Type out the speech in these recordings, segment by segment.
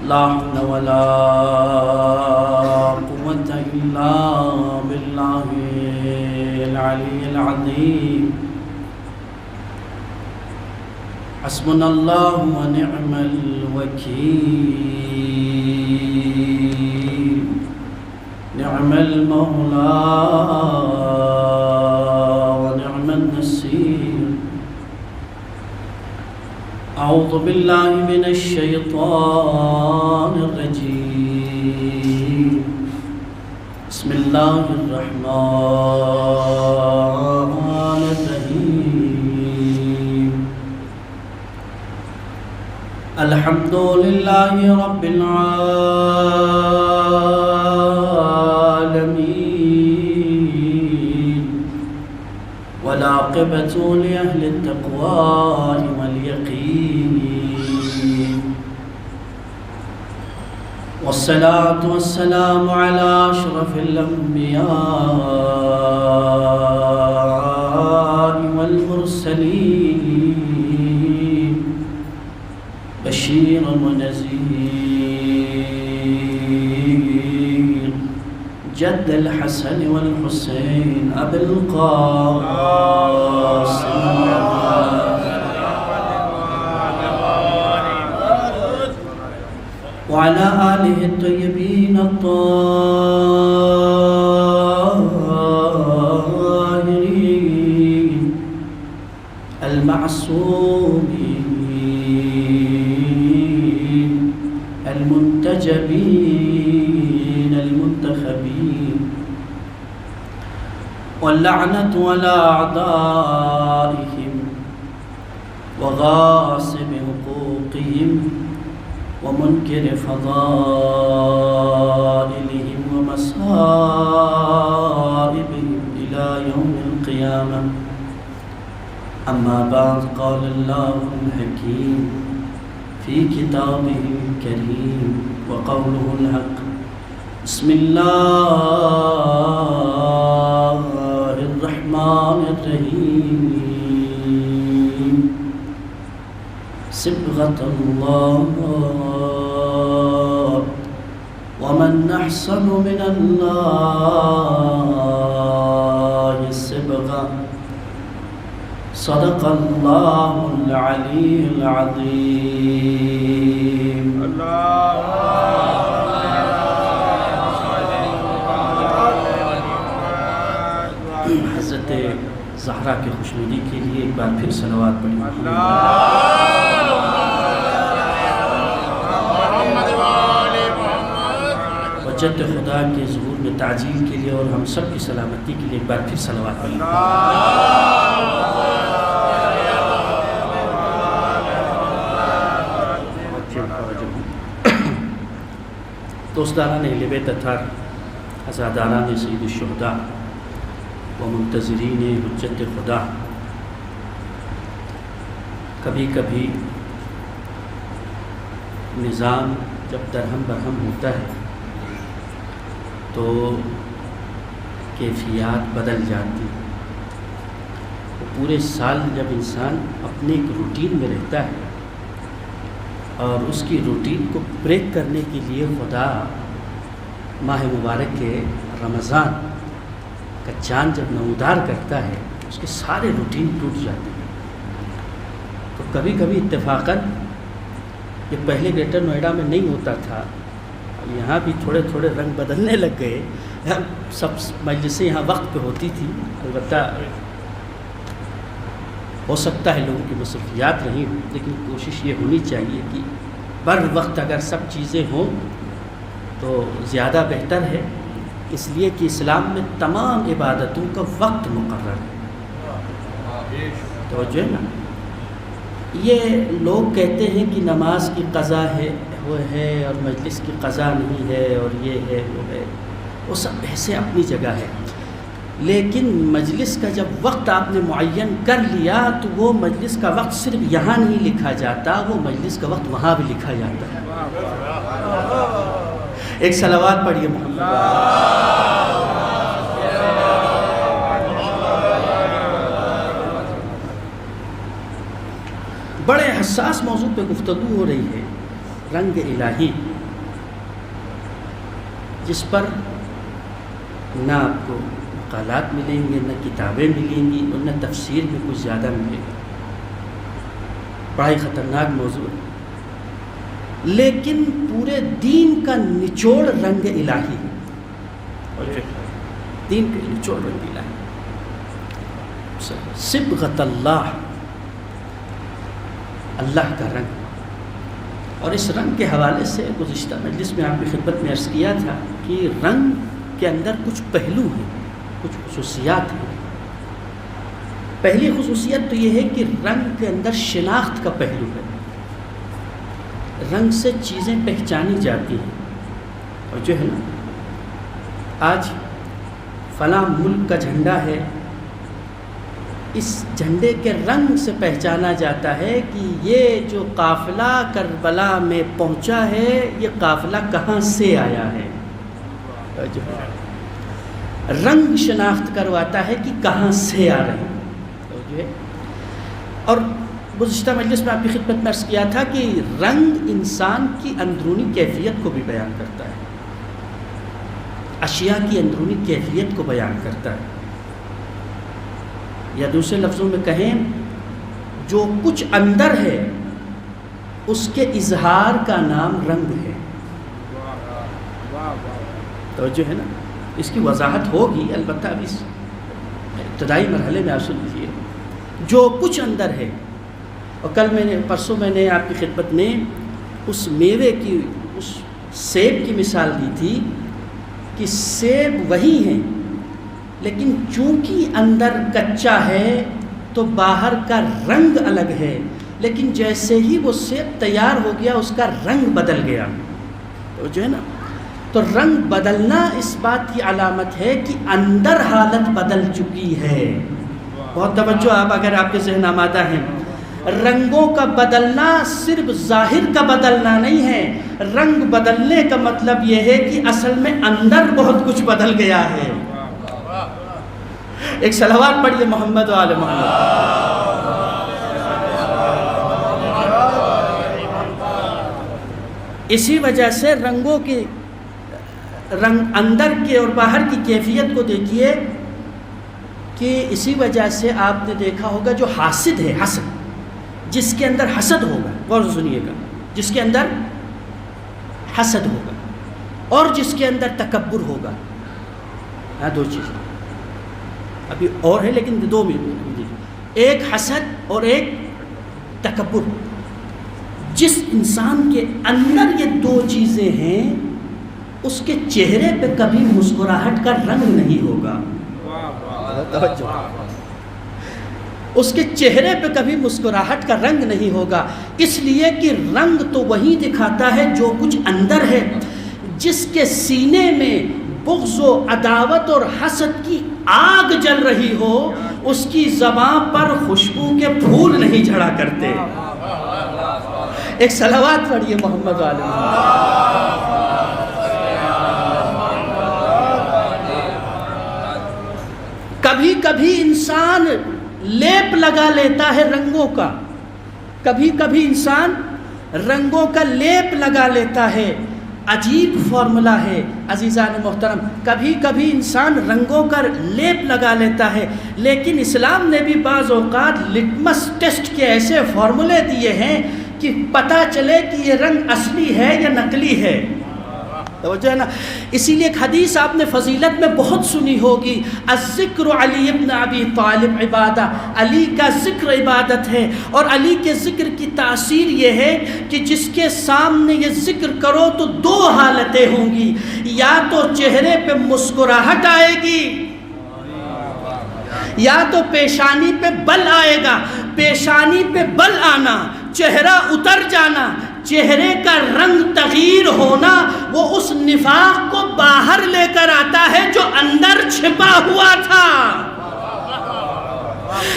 لا حول ولا قوة إلا بالله العلي العظيم حسبنا الله ونعم الوكيل نعم المولى ونعم النصير أعوذ بالله من الشيطان الرجيم بسم الله الرحمن الرحيم الحمد لله رب العالمين والعاقبة لأهل التقوى واليقين والصلاة والسلام على أشرف الأنبياء والمرسلين بشيرا ونذير جد الحسن والحسين أبي القاسم وعلى آله الطيبين الطاهرين المعصومين المنتجبين المنتخبين واللعنة على أعدائهم وغاصب حقوقهم ومنكر فضائلهم ومصائبهم إلى يوم القيامة أما بعد قال الله الحكيم في كتابه الكريم وقوله الحق بسم الله الرحمن الرحيم صبغة الله ومن أحسن من الله صبغة صدق الله العلي العظيم حضرت زہرا کی خوشنودی کے لیے ایک بار پھر صلوات پڑھیں وجد خدا کے ظہور میں تعجیل کے لیے اور ہم سب کی سلامتی کے لیے ایک بار پھر صلوات پڑھیں دوستداران اہل بیت اطہار عزاداران سید الشہداء و منتظرین حجت خدا، کبھی کبھی نظام جب درہم برہم ہوتا ہے تو کیفیات بدل جاتی ہیں۔ پورے سال جب انسان اپنے ایک روٹین میں رہتا ہے اور اس کی روٹین کو بریک کرنے کے لیے خدا ماہ مبارک کے رمضان کا چاند جب نمودار کرتا ہے اس کے سارے روٹین ٹوٹ جاتے ہیں۔ تو کبھی کبھی اتفاقاً یہ پہلے گریٹر نوئیڈا میں نہیں ہوتا تھا، یہاں بھی تھوڑے تھوڑے رنگ بدلنے لگ گئے۔ سب مجلسیں یہاں وقت پہ ہوتی تھی، البتہ ہو سکتا ہے لوگوں کی مصروفیات رہی ہوں، لیکن کوشش یہ ہونی چاہیے کہ بر وقت اگر سب چیزیں ہوں تو زیادہ بہتر ہے، اس لیے کہ اسلام میں تمام عبادتوں کا وقت مقرر ہے۔ توجہ ہے نا؟ یہ لوگ کہتے ہیں کہ نماز کی قضا ہے وہ ہے اور مجلس کی قضا نہیں ہے اور یہ ہے وہ ہے، وہ سب ایسے اپنی جگہ ہے، لیکن مجلس کا جب وقت آپ نے معین کر لیا تو وہ مجلس کا وقت صرف یہاں نہیں لکھا جاتا، وہ مجلس کا وقت وہاں بھی لکھا جاتا ہے۔ ایک صلوات پڑھیے محمد۔ بڑے حساس موضوع پہ گفتگو ہو رہی ہے، رنگ الہی۔ جس پر نہ آپ کو مقالات ملیں گے، نہ کتابیں ملیں گی، اور نہ تفسیر میں کچھ زیادہ ملے گا. بڑا ہی خطرناک موضوع ہے، لیکن پورے دین کا نچوڑ رنگ الہی ہے. اور دین کا نچوڑ رنگ الہی، صبغۃ اللہ، اللہ کا رنگ. اور اس رنگ کے حوالے سے گزشتہ مجلس میں آپ کی خدمت میں عرض کیا تھا کہ رنگ کے اندر کچھ پہلو ہیں، کچھ خصوصیات ہیں. پہلی خصوصیت تو یہ ہے کہ رنگ کے اندر شناخت کا پہلو ہے. رنگ سے چیزیں پہچانی جاتی ہیں. اور جو ہے نا، آج فلاں ملک کا جھنڈا ہے، اس جھنڈے کے رنگ سے پہچانا جاتا ہے کہ یہ جو قافلہ کربلا میں پہنچا ہے، یہ قافلہ کہاں سے آیا ہے. رنگ شناخت کرواتا ہے کہ کہاں سے آ رہے ہیں. اور گزشتہ مجلس میں آپ کی خدمت میں عرض کیا تھا کہ رنگ انسان کی اندرونی کیفیت کو بھی بیان کرتا ہے، اشیاء کی اندرونی کیفیت کو بیان کرتا ہے. یا دوسرے لفظوں میں کہیں، جو کچھ اندر ہے اس کے اظہار کا نام رنگ ہے. تو جو ہے نا، اس کی وضاحت ہوگی، البتہ ابھی ابتدائی مرحلے میں آپ سن لیجیے. جو کچھ اندر ہے، اور پرسوں میں نے آپ کی خدمت میں اس میوے کی، اس سیب کی مثال دی تھی کہ سیب وہی ہیں، لیکن چونکہ اندر کچا ہے تو باہر کا رنگ الگ ہے. لیکن جیسے ہی وہ سیب تیار ہو گیا، اس کا رنگ بدل گیا. تو جو ہے نا، تو رنگ بدلنا اس بات کی علامت ہے کہ اندر حالت بدل چکی ہے. بہت توجہ، اگر آپ کے ذہن آمادہ ہیں، رنگوں کا بدلنا صرف ظاہر کا بدلنا نہیں ہے. رنگ بدلنے کا مطلب یہ ہے کہ اصل میں اندر بہت کچھ بدل گیا ہے. ایک صلوات پڑھیے محمد و آل محمد. اسی وجہ سے رنگوں کے رنگ اندر کے اور باہر کی کیفیت کو دیکھیے کہ اسی وجہ سے آپ نے دیکھا ہوگا جو حاسد ہے، حسد، جس کے اندر حسد ہوگا، غور سے سنیے گا، جس کے اندر حسد ہوگا اور جس کے اندر تکبر ہوگا. ہاں، دو چیزیں ابھی اور ہے، لیکن دو میں، ایک حسد اور ایک تکبر. جس انسان کے اندر یہ دو چیزیں ہیں، اس کے چہرے پہ کبھی مسکراہٹ کا رنگ نہیں ہوگا. اس کے چہرے پہ کبھی مسکراہٹ کا رنگ نہیں ہوگا، اس لیے کہ رنگ تو وہی دکھاتا ہے جو کچھ اندر ہے. جس کے سینے میں بغض و عداوت اور حسد کی آگ جل رہی ہو، اس کی زبان پر خوشبو کے پھول نہیں جھڑا کرتے. ایک صلوات پڑھیے محمد و آل محمد. کبھی کبھی انسان لیپ لگا لیتا ہے رنگوں کا، کبھی کبھی انسان رنگوں کا لیپ لگا لیتا ہے. عجیب فارمولہ ہے عزیزان محترم. کبھی کبھی انسان رنگوں کا لیپ لگا لیتا ہے، لیکن اسلام نے بھی بعض اوقات لٹمس ٹیسٹ کے ایسے فارمولے دیے ہیں کہ پتہ چلے کہ یہ رنگ اصلی ہے یا نقلی ہے. توجہ ہے نا. اسی لیے ایک حدیث آپ نے فضیلت میں بہت سنی ہوگی، الذکر علی ابن ابی طالب عبادہ، علی کا ذکر عبادت ہے. اور علی کے ذکر کی تاثیر یہ ہے کہ جس کے سامنے یہ ذکر کرو تو دو حالتیں ہوں گی، یا تو چہرے پہ مسکراہٹ آئے گی، یا تو پیشانی پہ بل آئے گا. پیشانی پہ بل آنا، چہرہ اتر جانا، چہرے کا رنگ تغیر ہونا، وہ اس نفاق کو باہر لے کر آتا ہے جو اندر چھپا ہوا تھا.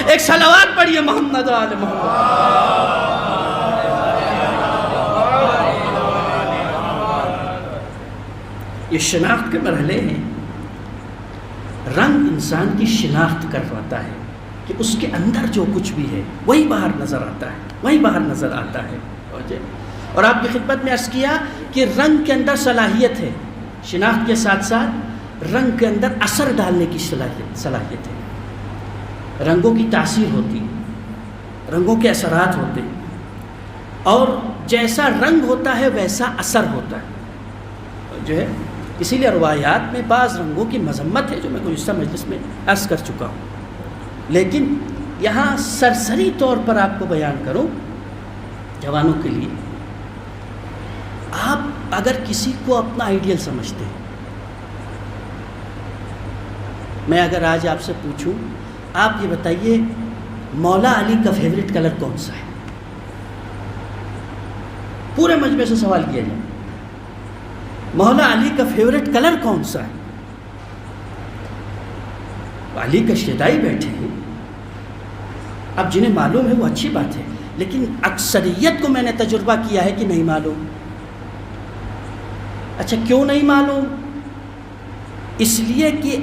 ایک صلوات پڑھیے محمد و آل محمد. یہ شناخت کے مرحلے ہیں. رنگ انسان کی شناخت کرواتا ہے کہ اس کے اندر جو کچھ بھی ہے وہی باہر نظر آتا ہے، وہی باہر نظر آتا ہے. اور آپ کی خدمت میں عرض کیا کہ رنگ کے اندر صلاحیت ہے، شناخت کے ساتھ ساتھ رنگ کے اندر اثر ڈالنے کی صلاحیت ہے. رنگوں کی تاثیر ہوتی ہے، رنگوں کے اثرات ہوتے ہیں، اور جیسا رنگ ہوتا ہے ویسا اثر ہوتا ہے جو ہے. اسی لیے روایات میں بعض رنگوں کی مذمت ہے جو میں گزشتہ مجلس میں عرض کر چکا ہوں، لیکن یہاں سرسری طور پر آپ کو بیان کروں جوانوں کے لیے. آپ اگر کسی کو اپنا آئیڈیل سمجھتے ہیں، میں اگر آج آپ سے پوچھوں آپ یہ بتائیے مولا علی کا فیوریٹ کلر کون سا ہے؟ پورے مجمع سے سوال کیا جائے مولا علی کا فیوریٹ کلر کون سا ہے؟ علی کا شیدائی بیٹھے ہیں، اب جنہیں معلوم ہے وہ اچھی بات ہے، لیکن اکثریت کو میں نے تجربہ کیا ہے کہ نہیں معلوم. اچھا کیوں نہیں معلوم؟ اس لیے کہ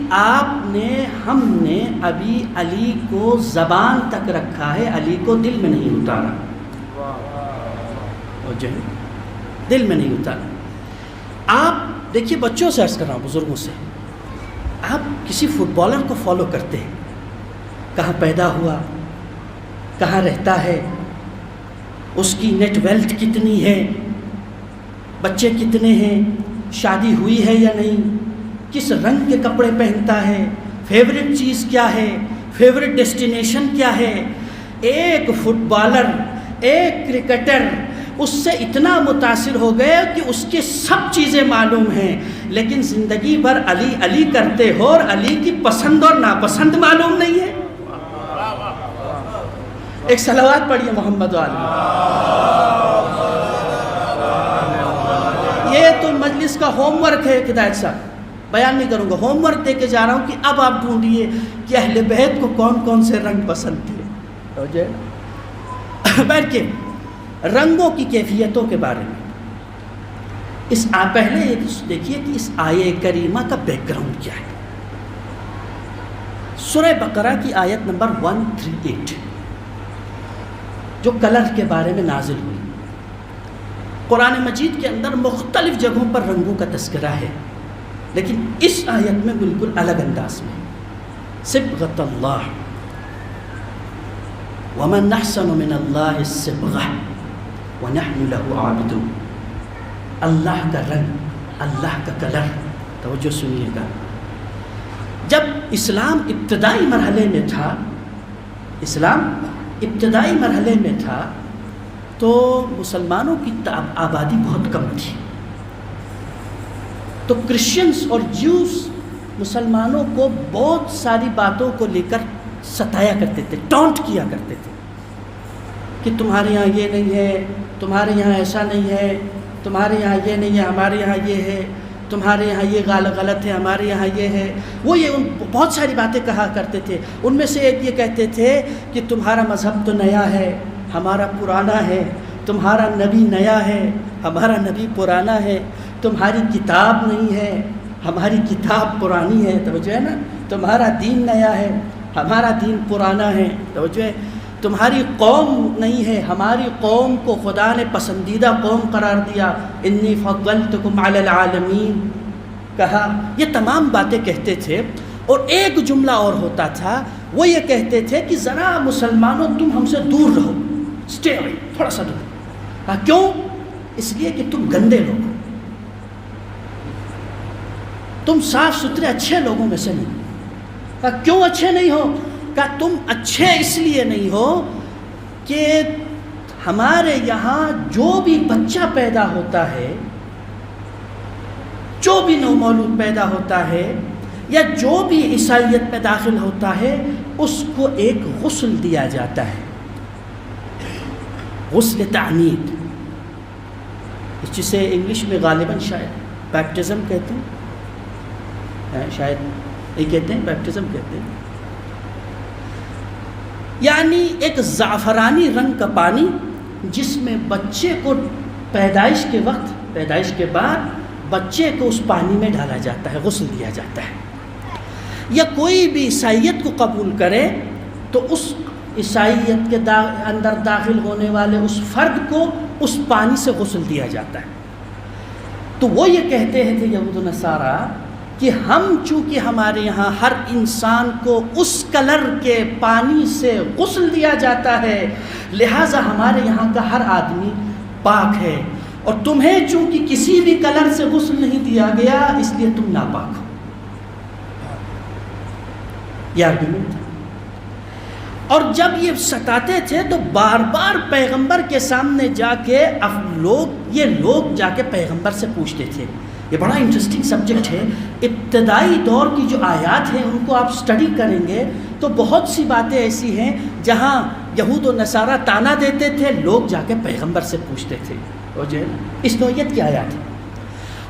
ہم نے ابھی علی کو زبان تک رکھا ہے، علی کو دل میں نہیں اتارا، اور جو ہے دل میں نہیں اتارا. آپ دیکھیے بچوں سے عرض کر رہا ہوں، بزرگوں سے، آپ کسی فٹ بالر کو فالو کرتے ہیں، کہاں پیدا ہوا، کہاں رہتا ہے، اس کی نیٹ ویلتھ کتنی ہے، بچے کتنے ہیں، شادی ہوئی ہے یا نہیں، کس رنگ کے کپڑے پہنتا ہے، فیوریٹ چیز کیا ہے، فیوریٹ ڈیسٹینیشن کیا ہے. ایک فٹ بالر، ایک کرکٹر اس سے اتنا متاثر ہو گئے کہ اس کے سب چیزیں معلوم ہیں، لیکن زندگی بھر علی علی کرتے ہو اور علی کی پسند اور ناپسند معلوم نہیں ہے. ایک صلوات پڑھیے محمد علی. یہ تو مجلس کا ہوم ورک ہے ہدایت صاحب، بیان نہیں کروں گا، ہوم ورک دے کے جا رہا ہوں کہ اب آپ ڈھونڈیے کہ اہل بیت کو کون کون سے رنگ پسند تھے. بیٹھ کے رنگوں کی کیفیتوں کے بارے میں پہلے یہ دیکھیے کہ اس آیہ کریمہ کا بیک گراؤنڈ کیا ہے. سورہ بقرہ کی آیت نمبر 138 جو کلر کے بارے میں نازل ہوئی. قرآن مجید کے اندر مختلف جگہوں پر رنگوں کا تذکرہ ہے، لیکن اس آیت میں بالکل الگ انداز میں. صبغۃ اللہ ومن احسن من اللہ صبغہ ونحن له عابدون. اللہ کا رنگ، اللہ کا کلر. توجہ سنیے گا، جب اسلام ابتدائی مرحلے میں تھا تو مسلمانوں کی آبادی بہت کم تھی، تو کرسچنز اور جیوز مسلمانوں کو بہت ساری باتوں کو لے کر ستایا کرتے تھے، ٹونٹ کیا کرتے تھے کہ تمہارے یہاں یہ نہیں ہے، تمہارے یہاں ایسا نہیں ہے، تمہارے یہاں یہ نہیں ہے، ہمارے یہاں یہ ہے، تمہارے یہاں یہ غلط ہے، ہمارے یہاں یہ ہے. وہ بہت ساری باتیں کہا کرتے تھے. ان میں سے ایک یہ کہتے تھے کہ تمہارا مذہب تو نیا ہے، ہمارا پرانا ہے، تمہارا نبی نیا ہے، ہمارا نبی پرانا ہے، تمہاری کتاب نہیں ہے، ہماری کتاب پرانی ہے. توجہ ہے نا، تمہارا دین نیا ہے، ہمارا دین پرانا ہے. توجہ ہے، تمہاری قوم نہیں ہے، ہماری قوم کو خدا نے پسندیدہ قوم قرار دیا. انی فضلتکم علی العالمین کہا. یہ تمام باتیں کہتے تھے. اور ایک جملہ اور ہوتا تھا، وہ یہ کہتے تھے کہ ذرا مسلمانوں تم ہم سے دور رہو، اسٹے اوے، تھوڑا سا دور. کیوں؟ اس لیے کہ تم گندے لوگ ہو، تم صاف ستھرے اچھے لوگوں میں سے نہیں. کیوں اچھے نہیں ہو؟ کہ تم اچھے اس لیے نہیں ہو کہ ہمارے یہاں جو بھی بچہ پیدا ہوتا ہے، جو بھی نومولود پیدا ہوتا ہے، یا جو بھی عیسائیت میں داخل ہوتا ہے، اس کو ایک غسل دیا جاتا ہے، غسل تعمید، جسے انگلش میں غالباً شاید بیپٹزم کہتے ہیں، شاید یہ کہتے ہیں بیپٹزم کہتے ہیں. یعنی ایک زعفرانی رنگ کا پانی جس میں بچے کو پیدائش کے وقت، پیدائش کے بعد بچے کو اس پانی میں ڈالا جاتا ہے، غسل دیا جاتا ہے. یا کوئی بھی عیسائیت کو قبول کرے تو اس عیسائیت کے اندر داخل ہونے والے اس فرد کو اس پانی سے غسل دیا جاتا ہے. تو وہ یہ کہتے ہیں تھے یہود و نصارہ کہ ہم چونکہ ہمارے یہاں ہر انسان کو اس کلر کے پانی سے غسل دیا جاتا ہے، لہٰذا ہمارے یہاں کا ہر آدمی پاک ہے، اور تمہیں چونکہ کسی بھی کلر سے غسل نہیں دیا گیا اس لیے تم ناپاک ہو۔ یہ آرگومنٹ تھا۔ اور جب یہ ستاتے تھے تو بار بار پیغمبر کے سامنے جا کے یہ لوگ جا کے پیغمبر سے پوچھتے تھے۔ یہ بڑا انٹرسٹنگ سبجیکٹ ہے۔ ابتدائی دور کی جو آیات ہیں ان کو آپ سٹڈی کریں گے تو بہت سی باتیں ایسی ہیں جہاں یہود و نصارہ طعنہ دیتے تھے، لوگ جا کے پیغمبر سے پوچھتے تھے، اور جو ہے اس نوعیت کی آیات ہے۔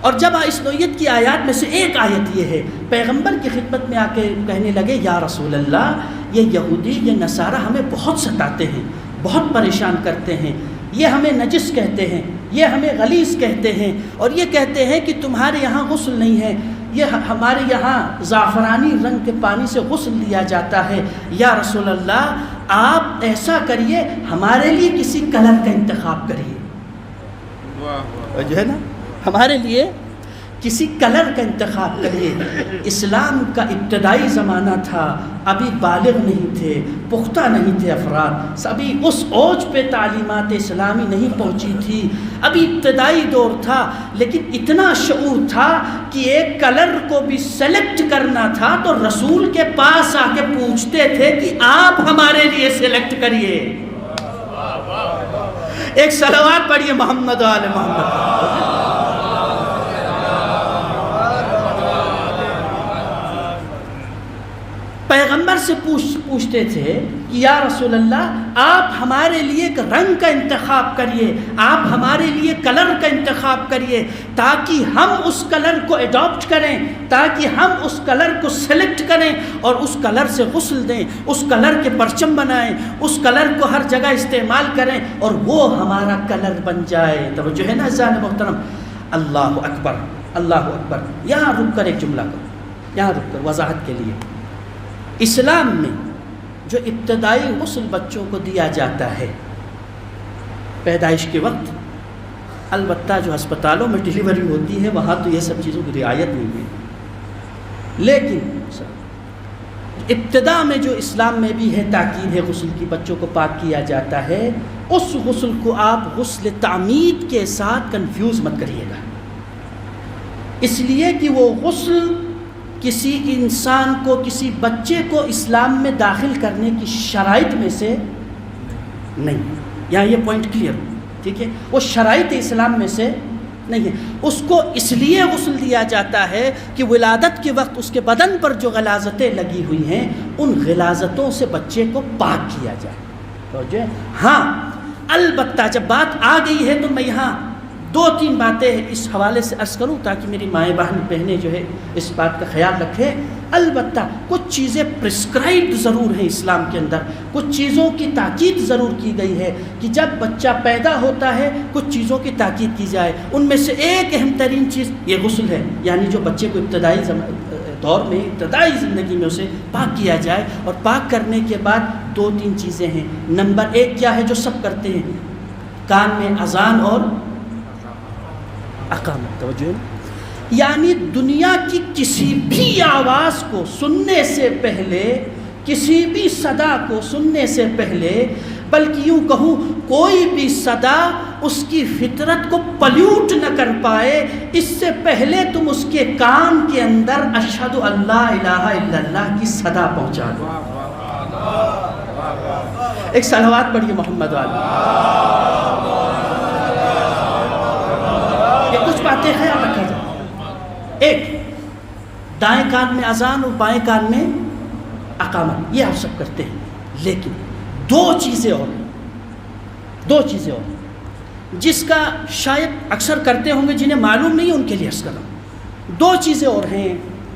اور جب اس نوعیت کی آیات میں سے ایک آیت یہ ہے، پیغمبر کی خدمت میں آ کے کہنے لگے یا رسول اللہ، یہ یہودی یہ نصارہ ہمیں بہت ستاتے ہیں، بہت پریشان کرتے ہیں، یہ ہمیں نجس کہتے ہیں، یہ ہمیں غلیظ کہتے ہیں، اور یہ کہتے ہیں کہ تمہارے یہاں غسل نہیں ہے، یہ ہمارے یہاں زعفرانی رنگ کے پانی سے غسل دیا جاتا ہے۔ یا رسول اللہ آپ ایسا کریے، ہمارے لیے کسی کلر کا انتخاب کریے، جو ہے نا ہمارے لیے کسی کلر کا انتخاب کریے۔ اسلام کا ابتدائی زمانہ تھا، ابھی بالغ نہیں تھے، پختہ نہیں تھے افراد، ابھی اس اوج پہ تعلیمات اسلامی نہیں پہنچی تھی، ابھی ابتدائی دور تھا، لیکن اتنا شعور تھا کہ ایک کلر کو بھی سلیکٹ کرنا تھا تو رسول کے پاس آ کے پوچھتے تھے کہ آپ ہمارے لیے سلیکٹ کریے۔ ایک صلوات پڑھیے محمد و آل محمد۔ پیغمبر سے پوچھتے تھے کہ یا رسول اللہ آپ ہمارے لیے ایک رنگ کا انتخاب کریے، آپ ہمارے لیے کلر کا انتخاب کریے تاکہ ہم اس کلر کو ایڈاپٹ کریں، تاکہ ہم اس کلر کو سلیکٹ کریں اور اس کلر سے غسل دیں، اس کلر کے پرچم بنائیں، اس کلر کو ہر جگہ استعمال کریں اور وہ ہمارا کلر بن جائے۔ توجہ ہے نا عزیزان محترم؟ اللہ اکبر، اللہ اکبر۔ یہاں رک کر ایک جملہ کرو، یہاں رک کر وضاحت کے لیے۔ اسلام میں جو ابتدائی غسل بچوں کو دیا جاتا ہے پیدائش کے وقت، البتہ جو ہسپتالوں میں ڈیلیوری ہوتی ہے وہاں تو یہ سب چیزوں کی رعایت نہیں ہے، لیکن ابتدا میں جو اسلام میں بھی ہے تاکید ہے غسل کی، بچوں کو پاک کیا جاتا ہے، اس غسل کو آپ غسل تعمید کے ساتھ کنفیوز مت کریے گا، اس لیے کہ وہ غسل کسی انسان کو، کسی بچے کو اسلام میں داخل کرنے کی شرائط میں سے نہیں، یہاں یہ پوائنٹ کلیئر ہو، ٹھیک ہے؟ وہ شرائط اسلام میں سے نہیں ہے۔ اس کو اس لیے غسل دیا جاتا ہے کہ ولادت کے وقت اس کے بدن پر جو غلاظتیں لگی ہوئی ہیں ان غلاظتوں سے بچے کو پاک کیا جائے۔ ہاں البتہ جب بات آ گئی ہے تو میں یہاں دو تین باتیں اس حوالے سے عرض کروں تاکہ میری مائیں بہنیں جو ہے اس بات کا خیال رکھیں۔ البتہ کچھ چیزیں پرسکرائبڈ ضرور ہیں اسلام کے اندر، کچھ چیزوں کی تاکید ضرور کی گئی ہے کہ جب بچہ پیدا ہوتا ہے کچھ چیزوں کی تاکید کی جائے۔ ان میں سے ایک اہم ترین چیز یہ غسل ہے، یعنی جو بچے کو ابتدائی دور میں، ابتدائی زندگی میں اسے پاک کیا جائے، اور پاک کرنے کے بعد دو تین چیزیں ہیں۔ نمبر ایک کیا ہے جو سب کرتے ہیں؟ کان میں اذان اور اقامت۔ توجہ، یعنی دنیا کی کسی بھی آواز کو سننے سے پہلے، کسی بھی صدا کو سننے سے پہلے، بلکہ یوں کہوں کوئی بھی صدا اس کی فطرت کو پلیوٹ نہ کر پائے، اس سے پہلے تم اس کے کان کے اندر اشہد ان لا الہ الا اللہ کی صدا پہنچا دو۔ ایک صلوات پڑھیے محمد والا۔ کچھ باتیں خیال رکھا جائے، ایک دائیں کان میں اذان اور بائیں کان میں اقامت، یہ آپ سب کرتے ہیں، لیکن دو چیزیں اور جس کا شاید اکثر کرتے ہوں گے جنہیں معلوم نہیں ان کے لیے عرض کر رہا ہوں۔ دو چیزیں اور ہیں،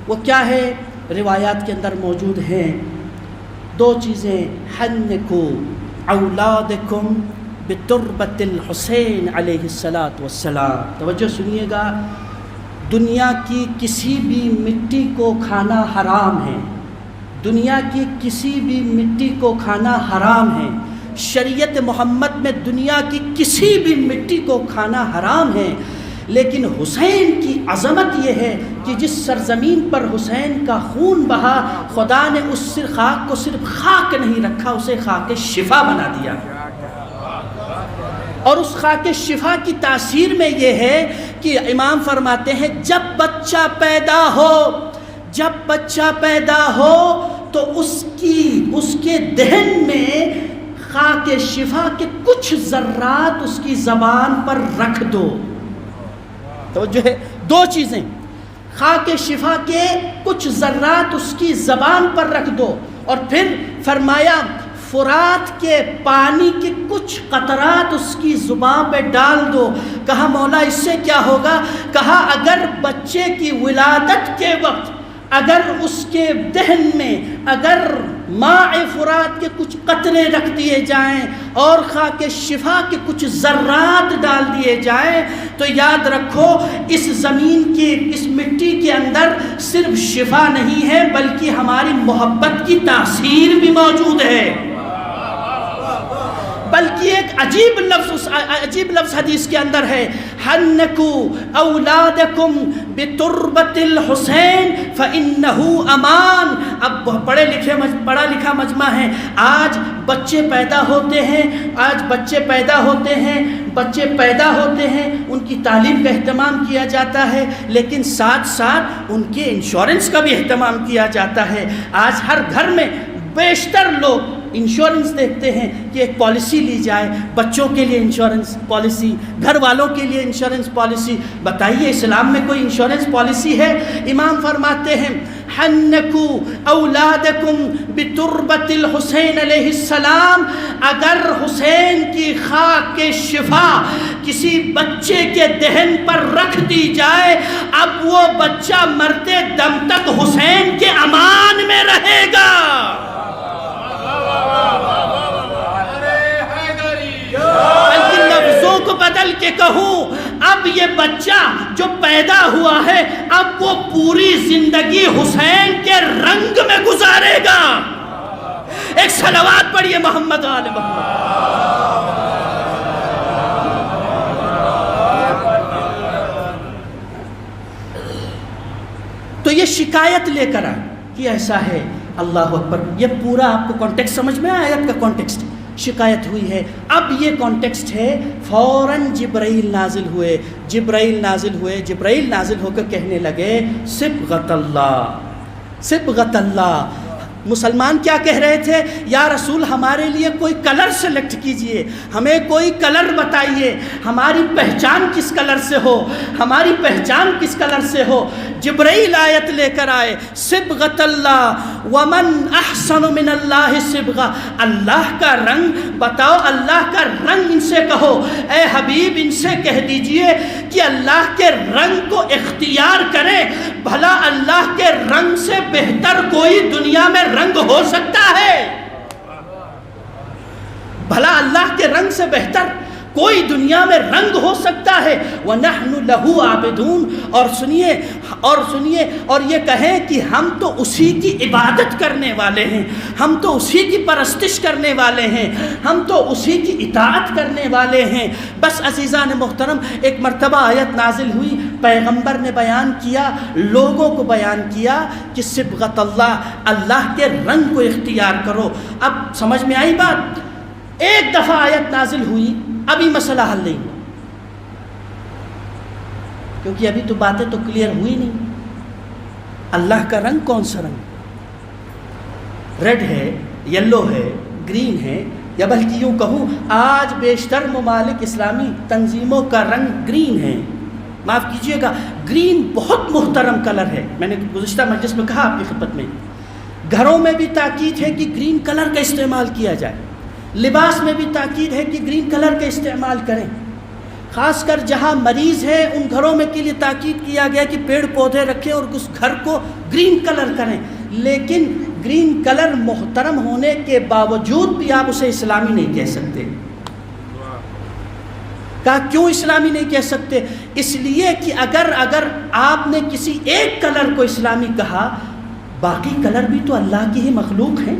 وہ کیا ہے؟ روایات کے اندر موجود ہیں دو چیزیں۔ حنکو اولادکم بتربت الحسین علیہ الصلاۃ والسلام۔ توجہ سنیے گا، دنیا کی کسی بھی مٹی کو کھانا حرام ہے، دنیا کی کسی بھی مٹی کو کھانا حرام ہے، شریعت محمد میں دنیا کی کسی بھی مٹی کو کھانا حرام ہے، لیکن حسین کی عظمت یہ ہے کہ جس سرزمین پر حسین کا خون بہا، خدا نے اس خاک کو صرف خاک نہیں رکھا، اسے خاک شفا بنا دیا۔ اور اس خاک شفا کی تاثیر میں یہ ہے کہ امام فرماتے ہیں جب بچہ پیدا ہو تو اس کے دہن میں خاک شفا کے کچھ ذرات اس کی زبان پر رکھ دو۔ تو جو ہے دو چیزیں، خاک شفا کے کچھ ذرات اس کی زبان پر رکھ دو، اور پھر فرمایا فرات کے پانی کے کچھ قطرات اس کی زبان پہ ڈال دو۔ کہا مولا اس سے کیا ہوگا؟ کہا اگر بچے کی ولادت کے وقت اگر اس کے دہن میں اگر ماء فرات کے کچھ قطرے رکھ دیے جائیں اور خاک شفا کے کچھ ذرات ڈال دیے جائیں تو یاد رکھو اس زمین کی اس مٹی کے اندر صرف شفا نہیں ہے بلکہ ہماری محبت کی تاثیر بھی موجود ہے۔ بلکہ ایک عجیب لفظ حدیث کے اندر ہے، حنکوا اولادکم بتربت الحسین فانہ امان۔ اب پڑھا لکھا مجمع ہے، آج بچے پیدا ہوتے ہیں، ان کی تعلیم کا اہتمام کیا جاتا ہے، لیکن ساتھ ساتھ ان کے انشورنس کا بھی اہتمام کیا جاتا ہے۔ آج ہر گھر میں بیشتر لوگ انشورنس دیکھتے ہیں کہ ایک پالیسی لی جائے، بچوں کے لیے انشورنس پالیسی، گھر والوں کے لیے انشورنس پالیسی۔ بتائیے اسلام میں کوئی انشورنس پالیسی ہے؟ امام فرماتے ہیں حنکوا اولادکم بتربت الحسین علیہ السلام، اگر حسین کی خاک کے شفا کسی بچے کے دہن پر رکھ دی جائے، اب وہ بچہ مرتے دم تک حسین کے امان میں رہے گا۔ بلکہ لفظوں کو بدل کے کہوں، اب یہ بچہ جو پیدا ہوا ہے اب وہ پوری زندگی حسین کے رنگ میں گزارے گا۔ ایک صلوات پڑھیے محمد آل محمد۔ تو یہ شکایت لے کر آئے کہ ایسا ہے، اللہ اکبر۔ یہ پورا آپ کو کانٹیکسٹ سمجھ میں آیا؟ آیت کا کانٹیکسٹ، شکایت ہوئی ہے، اب یہ کانٹیکسٹ ہے فوراً جبرائیل نازل ہو کر کہنے لگے صبغۃ اللہ۔ مسلمان کیا کہہ رہے تھے؟ یا رسول ہمارے لیے کوئی کلر سلیکٹ کیجئے، ہمیں کوئی کلر بتائیے، ہماری پہچان کس کلر سے ہو۔ جبرائیل آیت لے کر آئے صبغۃ اللہ، ومن احسن من اللہ صبغہ، اللہ کا رنگ بتاؤ، اللہ کا رنگ ان سے کہو، اے حبیب ان سے کہہ دیجئے کہ اللہ کے رنگ کو اختیار کریں، بھلا اللہ کے رنگ سے بہتر کوئی دنیا میں رنگ ہو سکتا ہے؟ بھلا اللہ کے رنگ سے بہتر کوئی دنیا میں رنگ ہو سکتا ہے؟ وَنَحْنُ لَهُ عَابِدُونَ۔ اور سنیے اور یہ کہیں کہ ہم تو اسی کی عبادت کرنے والے ہیں، ہم تو اسی کی پرستش کرنے والے ہیں، ہم تو اسی کی اطاعت کرنے والے ہیں۔ بس عزیزان محترم، ایک مرتبہ آیت نازل ہوئی، پیغمبر نے بیان کیا، لوگوں کو بیان کیا کہ صبغۃ اللہ، اللہ کے رنگ کو اختیار کرو۔ اب سمجھ میں آئی بات؟ ایک دفعہ آیت نازل ہوئی، ابھی مسئلہ حل نہیں ہوا، کیونکہ ابھی تو باتیں تو کلیئر ہوئی نہیں۔ اللہ کا رنگ کون سا رنگ؟ ریڈ ہے، یلو ہے، گرین ہے، یا بلکہ یوں کہوں آج بیشتر ممالک اسلامی تنظیموں کا رنگ گرین ہے۔ معاف کیجئے گا، گرین بہت محترم کلر ہے، میں نے گزشتہ مجلس میں کہا آپ کی خدمت میں۔ گھروں میں بھی تاکید ہے کہ گرین کلر کا استعمال کیا جائے، لباس میں بھی تاکید ہے کہ گرین کلر کا استعمال کریں، خاص کر جہاں مریض ہے ان گھروں میں کے لیے تاکید کیا گیا کہ پیڑ پودے رکھیں اور اس گھر کو گرین کلر کریں۔ لیکن گرین کلر محترم ہونے کے باوجود بھی آپ اسے اسلامی نہیں کہہ سکتے۔ کہا کیوں اسلامی نہیں کہہ سکتے؟ اس لیے کہ اگر آپ نے کسی ایک کلر کو اسلامی کہا، باقی کلر بھی تو اللہ کی ہی مخلوق ہیں۔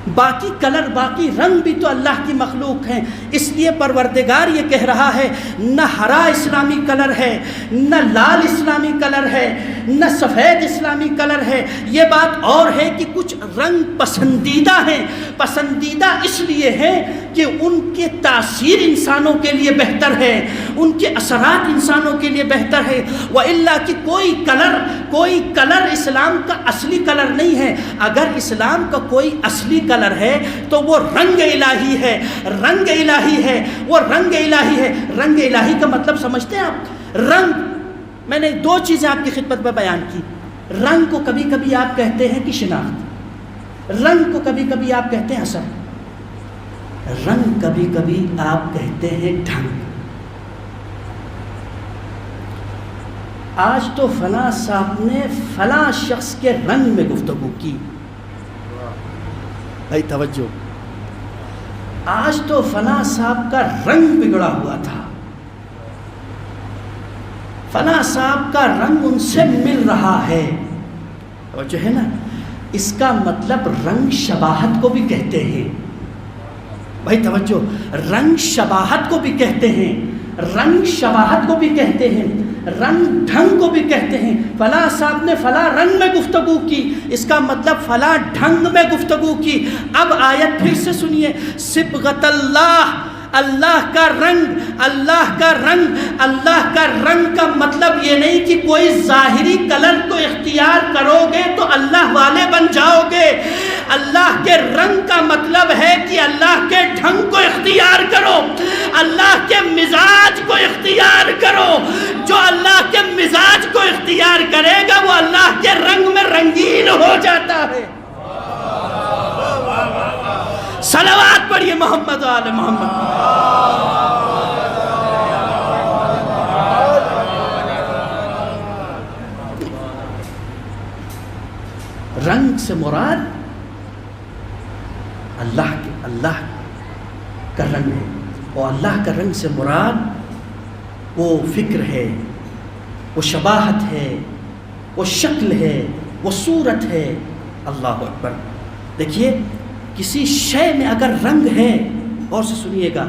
باقی کلر باقی رنگ بھی تو اللہ کی مخلوق ہیں. اس لیے پروردگار یہ کہہ رہا ہے نہ ہرا اسلامی کلر ہے، نہ لال اسلامی کلر ہے، نہ سفید اسلامی کلر ہے. یہ بات اور ہے کہ کچھ رنگ پسندیدہ ہیں. پسندیدہ اس لیے ہے کہ ان کے تاثیر انسانوں کے لیے بہتر ہے، ان کے اثرات انسانوں کے لیے بہتر ہے. وَإِلَّا کہ کوئی کلر اسلام کا اصلی کلر نہیں ہے. اگر اسلام کا کوئی اصلی کلر ہے تو وہ رنگ الہی ہے. رنگ الہی ہے، وہ رنگ الہی ہے. رنگ الہی کا مطلب سمجھتے ہیں آپ؟ رنگ، میں نے دو چیزیں آپ کی خدمت میں بیان کی. رنگ کو کبھی کبھی آپ کہتے ہیں کہ شناخت، رنگ کو کبھی کبھی آپ کہتے ہیں اثر، رنگ کبھی کبھی آپ کہتے ہیں ڈھنگ. آج تو فلاں صاحب نے فلاں شخص کے رنگ میں گفتگو کی. بھائی توجہ، آج تو فلاں صاحب کا رنگ بگڑا ہوا تھا، فلاں صاحب کا رنگ ان سے مل رہا ہے. توجہ ہے نا؟ اس کا مطلب رنگ شباہت کو بھی کہتے ہیں. بھائی توجہ، رنگ شباہت کو بھی کہتے ہیں، رنگ شباہت کو بھی کہتے ہیں، رنگ ڈھنگ کو بھی کہتے ہیں. فلاں صاحب نے فلاں رنگ میں گفتگو کی، اس کا مطلب فلاں ڈھنگ میں گفتگو کی. اب آیت پھر سے سنیے. صبغۃ اللہ، اللہ کا رنگ، اللہ کا رنگ. اللہ کا رنگ کا مطلب یہ نہیں کہ کوئی ظاہری کلر کو اختیار کرو گے تو اللہ والے بن جاؤ گے. اللہ کے رنگ کا مطلب ہے کہ اللہ کے ڈھنگ کو اختیار کرو، اللہ کے مزاج کو اختیار کرو. جو اللہ کے مزاج کو اختیار کرے گا وہ اللہ کے رنگ میں رنگین ہو جاتا ہے. صلوات پڑھیے محمد و آل محمد. رنگ سے مراد اللہ کا رنگ ہے، اور اللہ کا رنگ سے مراد وہ فکر ہے، وہ شباہت ہے، وہ شکل ہے، وہ صورت ہے. اللہ اکبر. دیکھیے، کسی شے میں اگر رنگ ہے، اور سے سنیے گا،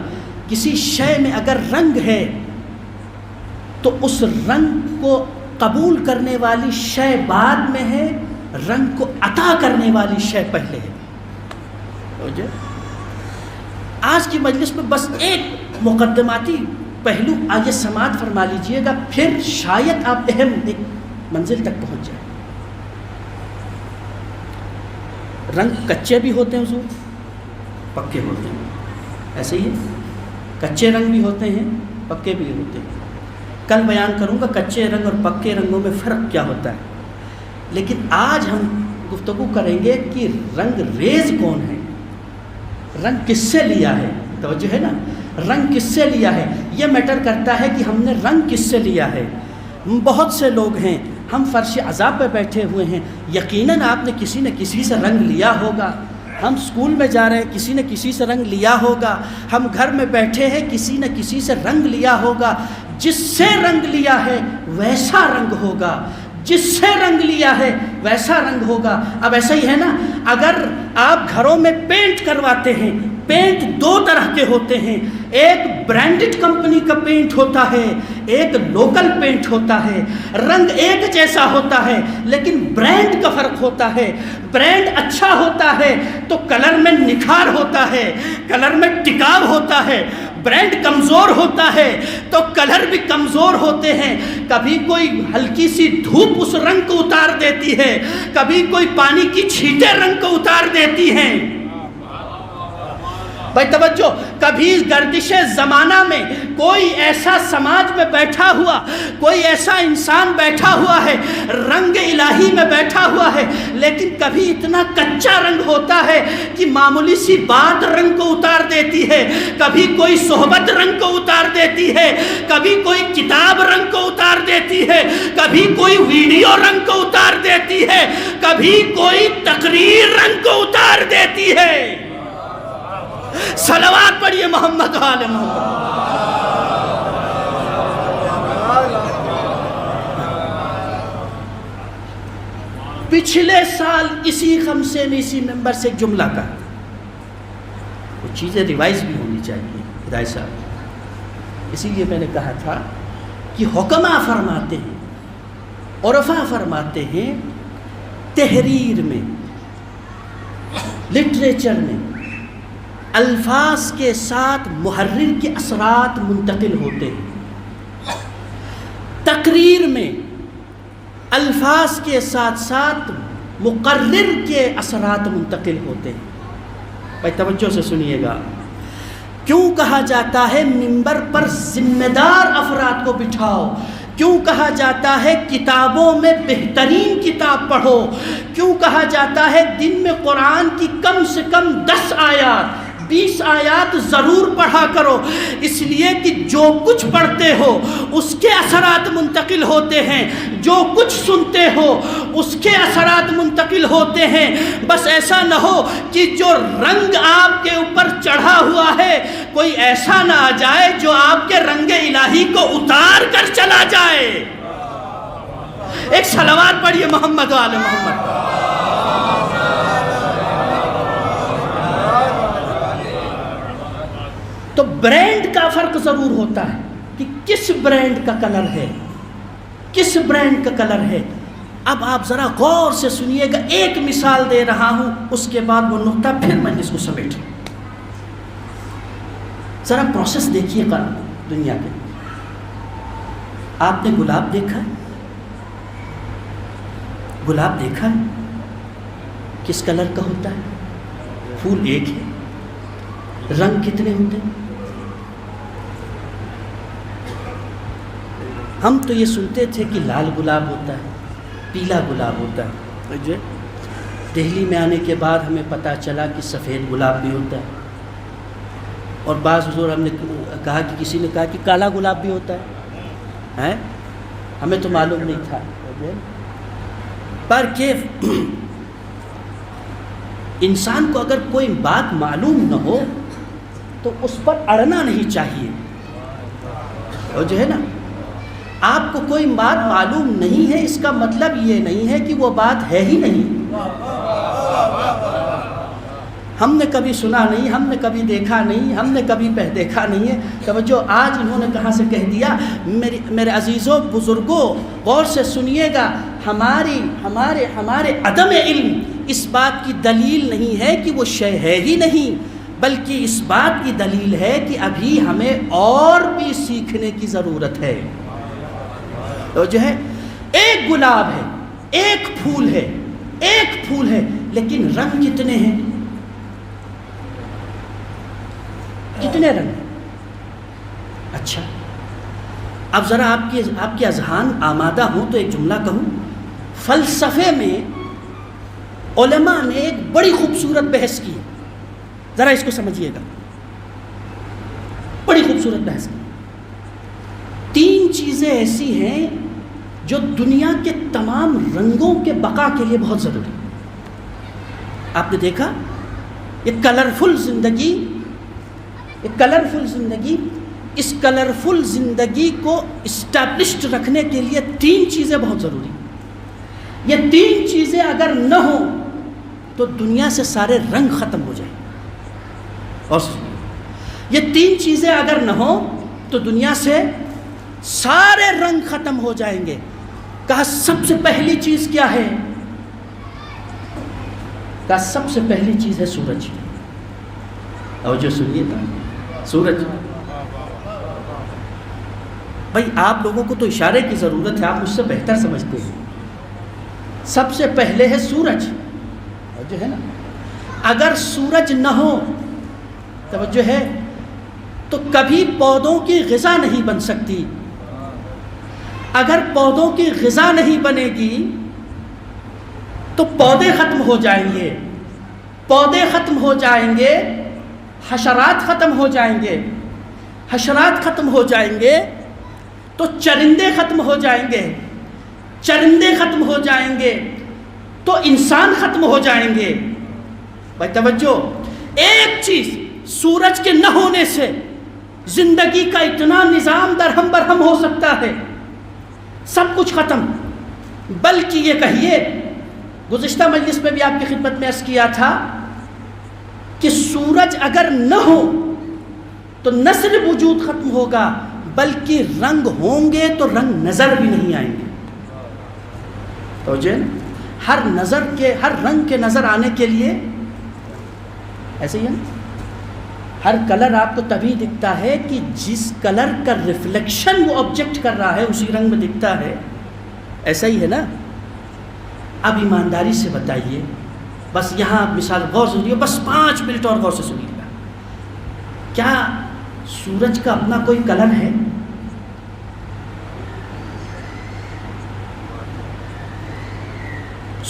کسی شے میں اگر رنگ ہے تو اس رنگ کو قبول کرنے والی شے بعد میں ہے، رنگ کو عطا کرنے والی شے پہلے ہے. آج کی مجلس میں بس ایک مقدماتی پہلو آگے سماعت فرما لیجئے گا، پھر شاید آپ اہم ایک منزل تک پہنچ جائیں. رنگ کچے بھی ہوتے ہیں حضور، پکے ہوتے ہیں. ایسے ہی کچے رنگ بھی ہوتے ہیں، پکے بھی ہوتے ہیں. کل بیان کروں گا کچے رنگ اور پکے رنگوں میں فرق کیا ہوتا ہے. لیکن آج ہم گفتگو کریں گے کہ رنگ ریز کون ہے، رنگ کس سے لیا ہے. توجہ ہے نا؟ رنگ کس سے لیا ہے یہ میٹر کرتا ہے کہ ہم نے رنگ کس سے لیا ہے. بہت سے لوگ ہیں، ہم فرش عذاب پہ بیٹھے ہوئے ہیں، یقیناً آپ نے کسی نہ کسی سے رنگ لیا ہوگا. ہم اسکول میں جا رہے ہیں، کسی نہ کسی سے رنگ لیا ہوگا. ہم گھر میں بیٹھے ہیں، کسی نہ کسی سے رنگ لیا ہوگا. جس سے رنگ لیا ہے ویسا رنگ ہوگا، جس سے رنگ لیا ہے ویسا رنگ ہوگا. اب ایسا ہی ہے نا، اگر آپ گھروں میں پینٹ کرواتے ہیں، پینٹ دو طرح کے ہوتے ہیں. ایک برانڈڈ کمپنی کا پینٹ ہوتا ہے، ایک لوکل پینٹ ہوتا ہے. رنگ ایک جیسا ہوتا ہے لیکن برانڈ کا فرق ہوتا ہے. برانڈ اچھا ہوتا ہے تو کلر میں نکھار ہوتا ہے، کلر میں ٹکاؤ ہوتا ہے. برانڈ کمزور ہوتا ہے تو کلر بھی کمزور ہوتے ہیں. کبھی کوئی ہلکی سی دھوپ اس رنگ کو اتار دیتی ہے، کبھی کوئی پانی کی چھینٹیں رنگ کو اتار دیتی ہیں. بھائی توجہ، کبھی گردش زمانہ میں کوئی ایسا سماج میں بیٹھا ہوا، کوئی ایسا انسان بیٹھا ہوا ہے، رنگ الہی میں بیٹھا ہوا ہے، لیکن کبھی اتنا کچا رنگ ہوتا ہے کہ معمولی سی بات رنگ کو اتار دیتی ہے. کبھی کوئی صحبت رنگ کو اتار دیتی ہے، کبھی کوئی کتاب رنگ کو اتار دیتی ہے، کبھی کوئی ویڈیو رنگ کو اتار دیتی ہے، کبھی کوئی تقریر رنگ کو اتار دیتی ہے. صلوات پڑھیے محمد و آل محمد. پچھلے سال اسی خمسے میں اسی ممبر سے ایک جملہ کہا، چیزیں ریوائز بھی ہونی چاہیے ہدایت صاحب. اسی لیے میں نے کہا تھا کہ حکما فرماتے ہیں، عرفا فرماتے ہیں، تحریر میں، لٹریچر میں الفاظ کے ساتھ محرر کے اثرات منتقل ہوتے ہیں. تقریر میں الفاظ کے ساتھ ساتھ مقرر کے اثرات منتقل ہوتے ہیں. بھائی توجہ سے سنیے گا. کیوں کہا جاتا ہے منبر پر ذمہ دار افراد کو بٹھاؤ؟ کیوں کہا جاتا ہے کتابوں میں بہترین کتاب پڑھو؟ کیوں کہا جاتا ہے دن میں قرآن کی کم سے کم 10 آیات 20 آیات ضرور پڑھا کرو؟ اس لیے کہ جو کچھ پڑھتے ہو اس کے اثرات منتقل ہوتے ہیں، جو کچھ سنتے ہو اس کے اثرات منتقل ہوتے ہیں. بس ایسا نہ ہو کہ جو رنگ آپ کے اوپر چڑھا ہوا ہے کوئی ایسا نہ آ جائے جو آپ کے رنگ الہی کو اتار کر چلا جائے. ایک صلوات پڑھیے محمد و آل محمد. تو برانڈ کا فرق ضرور ہوتا ہے کہ کس برانڈ کا کلر ہے، کس برانڈ کا کلر ہے. اب آپ ذرا غور سے سنیے گا، ایک مثال دے رہا ہوں، اس کے بعد وہ نقطہ پھر میں اس کو سمیٹ. ذرا پروسیس دیکھیے دنیا کے. آپ نے گلاب دیکھا ہے؟ گلاب دیکھا ہے؟ کس کلر کا ہوتا ہے؟ پھول ایک ہے، رنگ کتنے ہوتے ہیں؟ ہم تو یہ سنتے تھے کہ لال گلاب ہوتا ہے، پیلا گلاب ہوتا ہے. دہلی میں آنے کے بعد ہمیں پتہ چلا کہ سفید گلاب بھی ہوتا ہے، اور بعض حضور ہم نے کہا کہ کسی نے کہا کہ کالا گلاب بھی ہوتا ہے. ہمیں تو معلوم نہیں تھا. پر کہ انسان کو اگر کوئی بات معلوم نہ ہو تو اس پر اڑنا نہیں چاہیے. اور جو ہے نا، آپ کو کوئی بات معلوم نہیں ہے اس کا مطلب یہ نہیں ہے کہ وہ بات ہے ہی نہیں. ہم نے کبھی سنا نہیں، ہم نے کبھی دیکھا نہیں، ہم نے کبھی دیکھا نہیں ہے. توجہ، آج انہوں نے کہاں سے کہہ دیا. میرے عزیزوں بزرگوں، غور سے سنیے گا. ہمارے عدم علم اس بات کی دلیل نہیں ہے کہ وہ شے ہے ہی نہیں، بلکہ اس بات کی دلیل ہے کہ ابھی ہمیں اور بھی سیکھنے کی ضرورت ہے. تو جو ہے ایک گلاب ہے، ایک پھول ہے، لیکن رنگ کتنے ہیں؟ کتنے رنگ ہیں؟ اچھا، اب ذرا آپ کے اذہان آمادہ ہوں تو ایک جملہ کہوں. فلسفے میں علماء نے ایک بڑی خوبصورت بحث کی، ذرا اس کو سمجھیے گا. بڑی خوبصورت بحث کی. 3 چیزیں ایسی ہیں جو دنیا کے تمام رنگوں کے بقا کے لیے بہت ضروری. آپ نے دیکھا یہ کلرفل زندگی، اس کلرفل زندگی کو اسٹیبلشڈ رکھنے کے لیے 3 چیزیں بہت ضروری. یہ 3 چیزیں اگر نہ ہوں تو دنیا سے سارے رنگ ختم ہو جائیں. اور یہ 3 چیزیں اگر نہ ہوں تو دنیا سے سارے رنگ ختم ہو جائیں گے. کہا سب سے پہلی چیز کیا ہے؟ کہا سب سے پہلی چیز ہے سورج. اور جو سنیے تھا سورج. بھائی آپ لوگوں کو تو اشارے کی ضرورت ہے، آپ مجھ سے بہتر سمجھتے ہیں. سب سے پہلے ہے سورج. اور جو ہے نا، اگر سورج نہ ہو، توجہ ہے، تو کبھی پودوں کی غذا نہیں بن سکتی. اگر پودوں کی غذا نہیں بنے گی تو پودے ختم ہو جائیں گے. پودے ختم ہو جائیں گے، حشرات ختم ہو جائیں گے. حشرات ختم ہو جائیں گے تو چرندے ختم ہو جائیں گے. چرندے ختم ہو جائیں گے تو انسان ختم ہو جائیں گے. بھائی توجہ، ایک چیز سورج کے نہ ہونے سے زندگی کا اتنا نظام درہم برہم ہو سکتا ہے، سب کچھ ختم. بلکہ یہ کہیے، گزشتہ مجلس میں بھی آپ کی خدمت میں عرض کیا تھا کہ سورج اگر نہ ہو تو نہ صرف وجود ختم ہوگا بلکہ رنگ ہوں گے تو رنگ نظر بھی نہیں آئیں گے. تو ہر رنگ کے نظر آنے کے لیے ایسے ہی ہے نا. ہر کلر آپ کو تبھی دکھتا ہے کہ جس کلر کا ریفلیکشن وہ آبجیکٹ کر رہا ہے اسی رنگ میں دکھتا ہے. ایسا ہی ہے نا. اب ایمانداری سے بتائیے, بس یہاں آپ مثال غور سے سنیے, بس 5 منٹ اور غور سے سنیے گا. کیا سورج کا اپنا کوئی کلر ہے؟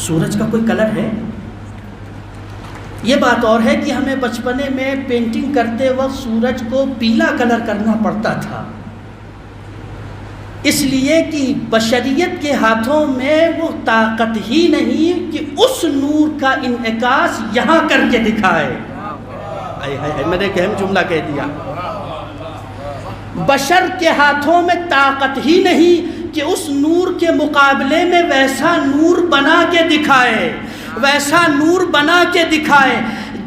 سورج کا کوئی کلر ہے؟ یہ بات اور ہے کہ ہمیں بچپنے میں پینٹنگ کرتے وقت سورج کو پیلا کلر کرنا پڑتا تھا, اس لیے کہ بشریت کے ہاتھوں میں وہ طاقت ہی نہیں کہ اس نور کا انعکاس یہاں کر کے دکھائے. میں نے ایک اہم جملہ کہہ دیا. بشر کے ہاتھوں میں طاقت ہی نہیں کہ اس نور کے مقابلے میں ویسا نور بنا کے دکھائے, ویسا نور بنا کے دکھائے.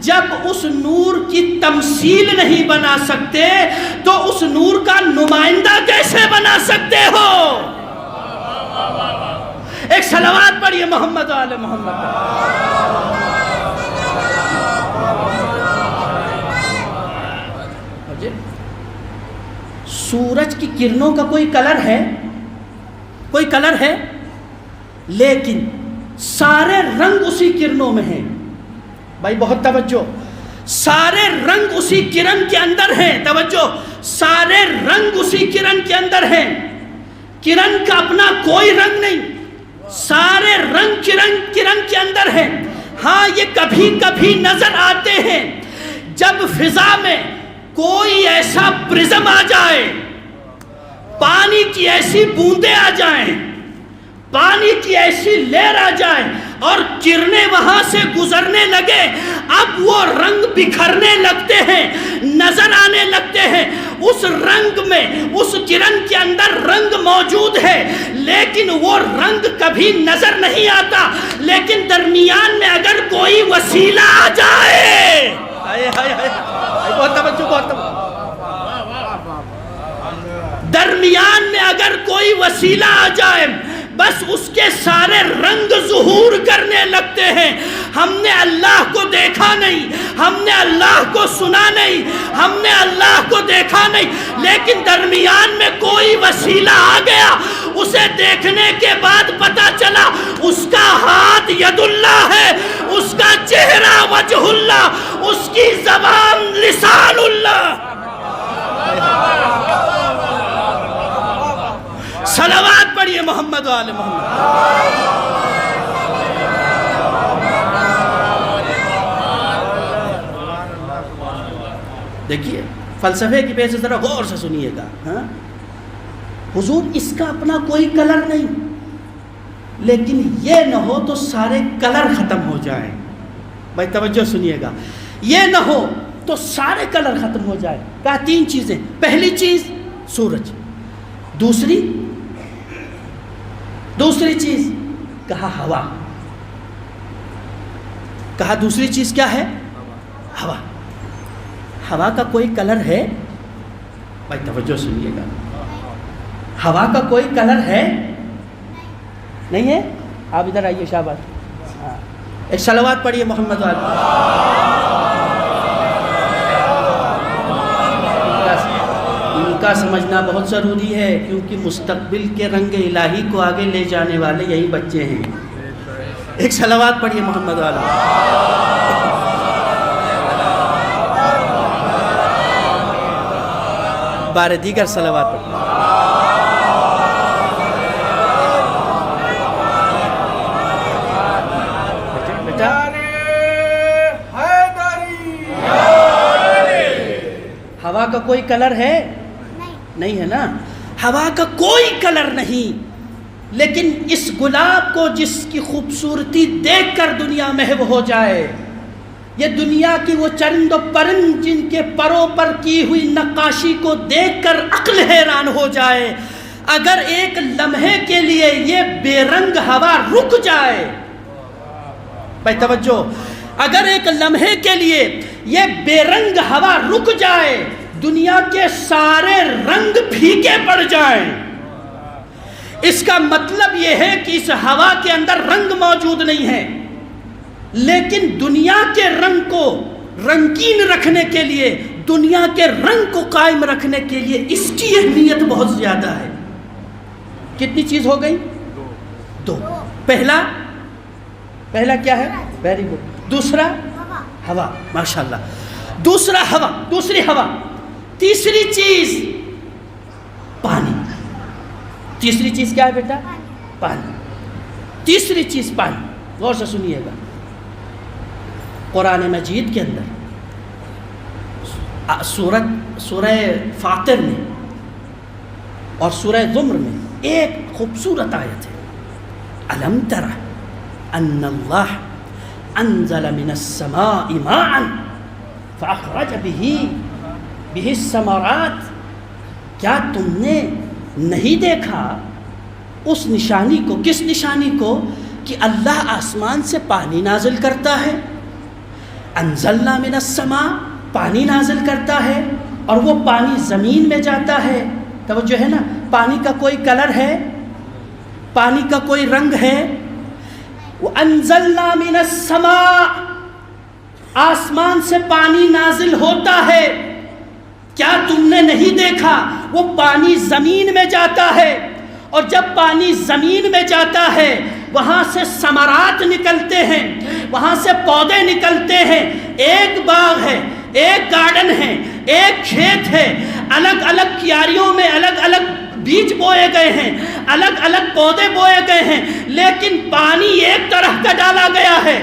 جب اس نور کی تمثیل نہیں بنا سکتے تو اس نور کا نمائندہ کیسے بنا سکتے ہو؟ ایک صلوات پڑھیے محمد و آل محمد. سورج کی کرنوں کا کوئی کلر ہے؟ کوئی کلر ہے؟ لیکن سارے رنگ اسی کرنوں میں ہیں. بھائی بہت توجہ, سارے رنگ اسی کرن کے اندر ہیں. توجہ, سارے رنگ اسی کرن کے اندر ہیں. کرن کا اپنا کوئی رنگ نہیں, سارے رنگ کرن کے اندر ہیں. ہاں یہ کبھی کبھی نظر آتے ہیں جب فضا میں کوئی ایسا پرزم آ جائے, پانی کی ایسی بوندیں آ جائیں, پانی کی ایسی لہر آ جائے اور کرنیں وہاں سے گزرنے لگے, اب وہ رنگ بکھرنے لگتے ہیں, نظر آنے لگتے ہیں. اس رنگ میں, اس کرن کے اندر رنگ موجود ہے لیکن وہ رنگ کبھی نظر نہیں آتا. لیکن درمیان میں اگر کوئی وسیلہ آ جائے, بہت توجہ, بہت توجہ, درمیان میں اگر کوئی وسیلہ آ جائے بس اس کے سارے رنگ ظہور کرنے لگتے ہیں. ہم نے اللہ کو دیکھا نہیں, ہم نے اللہ کو سنا نہیں, ہم نے اللہ کو دیکھا نہیں, لیکن درمیان میں کوئی وسیلہ آ گیا. اسے دیکھنے کے بعد پتا چلا اس کا ہاتھ ید اللہ ہے, اس کا چہرہ وجہ اللہ, اس کی زبان لسان اللہ. صلوات پڑھیے محمد و آل محمد. دیکھیے فلسفے کی وجہ سے ذرا غور سے سنیے گا. ہاں حضور, اس کا اپنا کوئی کلر نہیں, لیکن یہ نہ ہو تو سارے کلر ختم ہو جائیں. بھائی توجہ سنیے گا, یہ نہ ہو تو سارے کلر ختم ہو جائیں. کہا 3 چیزیں. پہلی چیز سورج, دوسری چیز کہا ہوا, کہا دوسری چیز کیا ہے؟ ہوا. ہوا کا کوئی کلر ہے؟ بھائی توجہ سنیے گا, ہوا کا کوئی کلر ہے؟ نہیں ہے. آپ ادھر آئیے, شاباش. ایک صلوات پڑھیے محمد والے. ان کا سمجھنا بہت ضروری ہے کیونکہ مستقبل کے رنگ الہی کو آگے لے جانے والے یہی بچے ہیں. ایک صلوات پڑھیے محمد والے. بار دیگر صلوات پڑھیے. ہوا کا کوئی کلر ہے؟ نہیں ہے نا. ہوا کا کوئی کلر نہیں, لیکن اس گلاب کو جس کی خوبصورتی دیکھ کر دنیا محو ہو جائے, یہ دنیا کی وہ چرند و پرند جن کے پروں پر کی ہوئی نقاشی کو دیکھ کر عقل حیران ہو جائے, اگر ایک لمحے کے لیے یہ بے رنگ ہوا رک جائے, بھائی توجہ, اگر ایک لمحے کے لیے یہ بے رنگ ہوا رک جائے، دنیا کے سارے رنگ پھیکے پڑ جائیں۔ اس کا مطلب یہ ہے کہ اس ہوا کے اندر رنگ موجود نہیں ہے، لیکن دنیا کے رنگ کو رنگین رکھنے کے لیے، دنیا کے رنگ کو قائم رکھنے کے لیے اس کی اہمیت بہت زیادہ ہے۔ کتنی چیز ہو گئی؟ دو۔ پہلا کیا ہے؟ Very good. دوسرا ہوا، ماشاءاللہ، دوسرا ہوا، دوسری ہوا۔ تیسری چیز پانی۔ تیسری چیز کیا ہے بیٹا؟ پانی۔ تیسری چیز پانی۔ غور سے سنیے گا، قرآن مجید کے اندر سورہ فاطر میں اور سورہ زمر میں ایک خوبصورت آیت ہے، الم تر ان اللہ انزل من السماء ماء فاخرج به الثمرات۔ کیا تم نے نہیں دیکھا اس نشانی کو؟ کس نشانی کو؟ کہ اللہ آسمان سے پانی نازل کرتا ہے، انزلنا من السماء، پانی نازل کرتا ہے، اور وہ پانی زمین میں جاتا ہے۔ توجہ ہے نا، پانی کا کوئی کلر ہے؟ پانی کا کوئی رنگ ہے؟ وَأَنزَلْنَا مِنَ السَّمَاءِ، آسمان سے پانی نازل ہوتا ہے۔ کیا تم نے نہیں دیکھا؟ وہ پانی زمین میں جاتا ہے، اور جب پانی زمین میں جاتا ہے وہاں سے ثمرات نکلتے ہیں، وہاں سے پودے نکلتے ہیں۔ ایک باغ ہے، ایک گارڈن ہے، ایک کھیت ہے، الگ الگ کیاریوں میں الگ الگ بیج بوئے گئے ہیں، الگ الگ پودے بوئے گئے ہیں، لیکن پانی ایک طرح کا ڈالا گیا ہے۔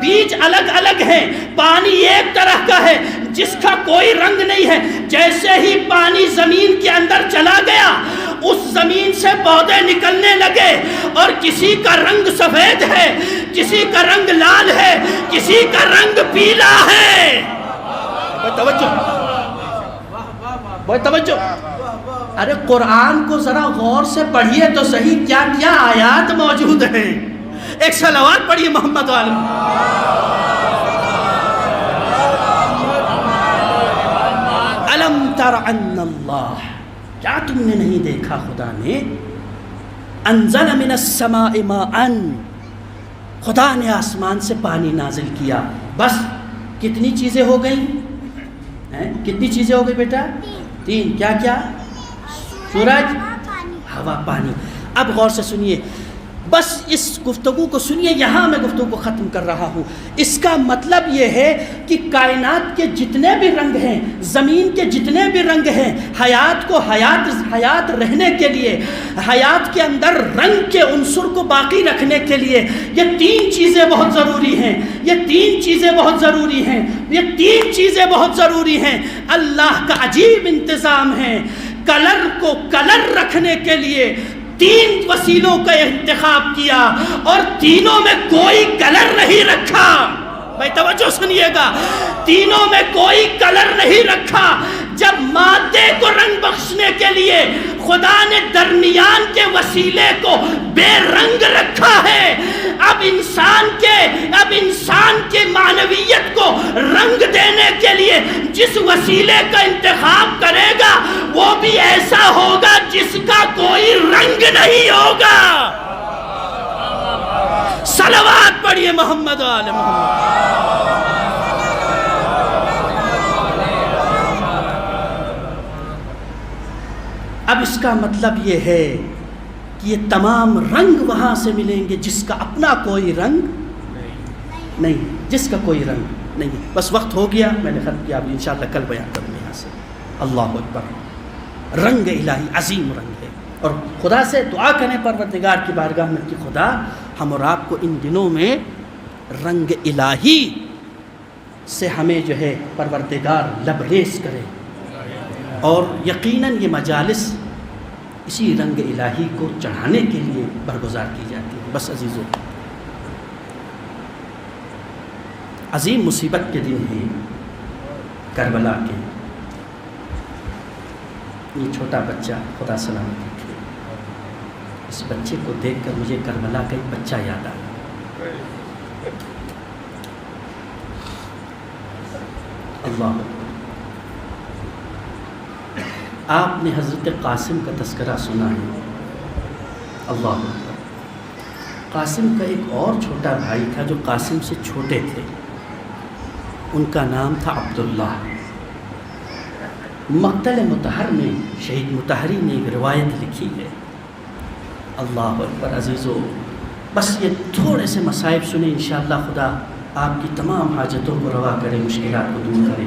بیج الگ الگ ہے، پانی ایک طرح کا ہے جس کا کوئی رنگ نہیں ہے۔ جیسے ہی پانی زمین کے اندر چلا گیا، اس زمین سے پودے نکلنے لگے، اور کسی کا رنگ سفید ہے، کسی کا رنگ لال ہے، کسی کا رنگ پیلا ہے۔ توجہ، ارے قرآن کو ذرا غور سے پڑھیے تو صحیح، کیا کیا آیات موجود ہیں۔ ایک صلوات پڑھیے محمد عالم۔ الم تر ان اللہ، کیا تم نے نہیں دیکھا خدا نے انزل من السماء ماء، خدا نے آسمان سے پانی نازل کیا۔ بس کتنی چیزیں ہو گئیں؟ کتنی چیزیں ہو گئی بیٹا؟ تین۔ کیا کیا؟ سورج، ہوا، پانی۔ اب غور سے سنیے، بس اس گفتگو کو سنیے، یہاں میں گفتگو کو ختم کر رہا ہوں۔ اس کا مطلب یہ ہے کہ کائنات کے جتنے بھی رنگ ہیں، زمین کے جتنے بھی رنگ ہیں، حیات کو حیات رہنے کے لیے، حیات کے اندر رنگ کے عنصر کو باقی رکھنے کے لیے یہ تین چیزیں بہت ضروری ہیں، یہ تین چیزیں بہت ضروری ہیں، یہ تین چیزیں بہت ضروری ہیں۔ اللہ کا عجیب انتظام ہے، کلر کو کلر رکھنے کے لیے تین وسیلوں کا انتخاب کیا، اور تینوں میں کوئی کلر نہیں رکھا۔ بھائی توجہ سنیے گا، تینوں میں کوئی کلر نہیں رکھا۔ جب مادے کو رنگ بخشنے کے لیے خدا نے درمیان کے وسیلے کو بے رنگ رکھا ہے، اب انسان کے معنویت کو رنگ دینے کے لیے جس وسیلے کا انتخاب کرے گا وہ بھی ایسا ہوگا جس کا کوئی رنگ نہیں ہوگا۔ صلوات پڑھیے محمد آل محمد۔ اب اس کا مطلب یہ ہے کہ یہ تمام رنگ وہاں سے ملیں گے جس کا اپنا کوئی رنگ نہیں، جس کا کوئی رنگ نہیں۔ بس وقت ہو گیا، میں نے ختم کیا، اب انشاءاللہ کل بیان کروں یہاں سے۔ اللہ اکبر، رنگ الہی عظیم رنگ ہے، اور خدا سے دعا کریں پروردگار کی بارگاہ میں کہ خدا ہم اور آپ کو ان دنوں میں رنگ الہی سے ہمیں جو ہے پروردگار لبریز کرے، اور یقیناً یہ مجالس اسی رنگ الہی کو چڑھانے کے لیے برگزار کی جاتی ہے۔ بس عزیزو، عظیم مصیبت کے دن ہیں کربلا کے۔ یہ چھوٹا بچہ، خدا سلامت رکھے، اس بچے کو دیکھ کر مجھے کربلا کا ایک بچہ یاد آیا۔ اللہ آپ نے حضرت قاسم کا تذکرہ سنا ہے، اللہ اکبر۔ قاسم کا ایک اور چھوٹا بھائی تھا جو قاسم سے چھوٹے تھے، ان کا نام تھا عبداللہ۔ مقتل مطہر میں شہید مطہری نے ایک روایت لکھی ہے، اللہ اکبر عزیزو، بس یہ تھوڑے سے مصائب سنیں، انشاءاللہ خدا آپ کی تمام حاجتوں کو روا کرے، مشکلات کو دور کرے،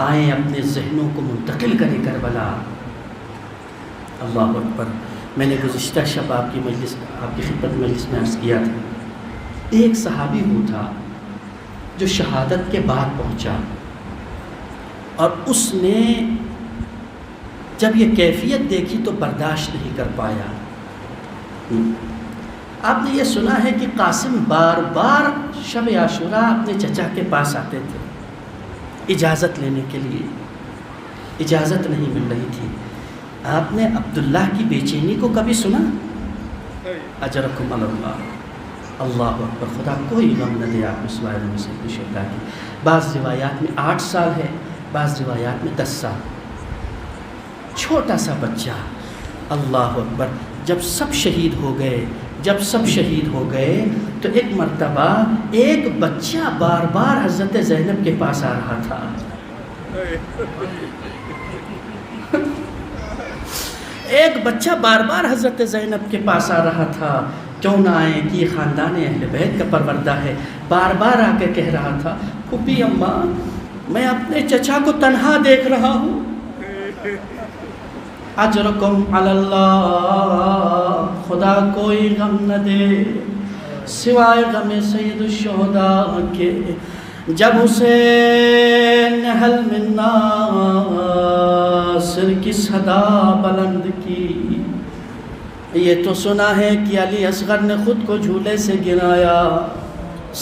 آئیں اپنے ذہنوں کو منتقل کریں کربلا۔ اللہ اکبر۔ میں نے گزشتہ شب آپ کی خدمت مجلس میں عرض کیا تھا، ایک صحابی وہ تھا جو شہادت کے بعد پہنچا، اور اس نے جب یہ کیفیت دیکھی تو برداشت نہیں کر پایا۔ آپ نے یہ سنا ہے کہ قاسم بار بار شب عاشوراء اپنے چچا کے پاس آتے تھے اجازت لینے کے لیے، اجازت نہیں مل رہی تھی۔ آپ نے عبداللہ کی بے چینی کو کبھی سنا؟ اجرکم اللہ، اللہ اکبر، خدا کوئی غم نہ دے آپ اس وائر میں سے شہدا کی۔ بعض روایات میں 8 سال ہے، بعض روایات میں 10 سال، چھوٹا سا بچہ، اللہ اکبر۔ جب سب شہید ہو گئے تو ایک مرتبہ ایک بچہ بار بار حضرت زینب کے پاس آ رہا تھا، ایک بچہ بار بار حضرت زینب کے پاس آ رہا تھا، کیوں نہ آئیں کہ یہ خاندان اہل بیت کا پروردہ ہے۔ بار بار آ کے کہہ رہا تھا، پھوپھی اماں میں اپنے چچا کو تنہا دیکھ رہا ہوں، اجرکم علی اللہ، خدا کوئی غم نہ دے سوائے غم سید الشہداء کے۔ جب حسین حل من ناصر کی صدا بلند کی، یہ تو سنا ہے کہ علی اصغر نے خود کو جھولے سے گرایا،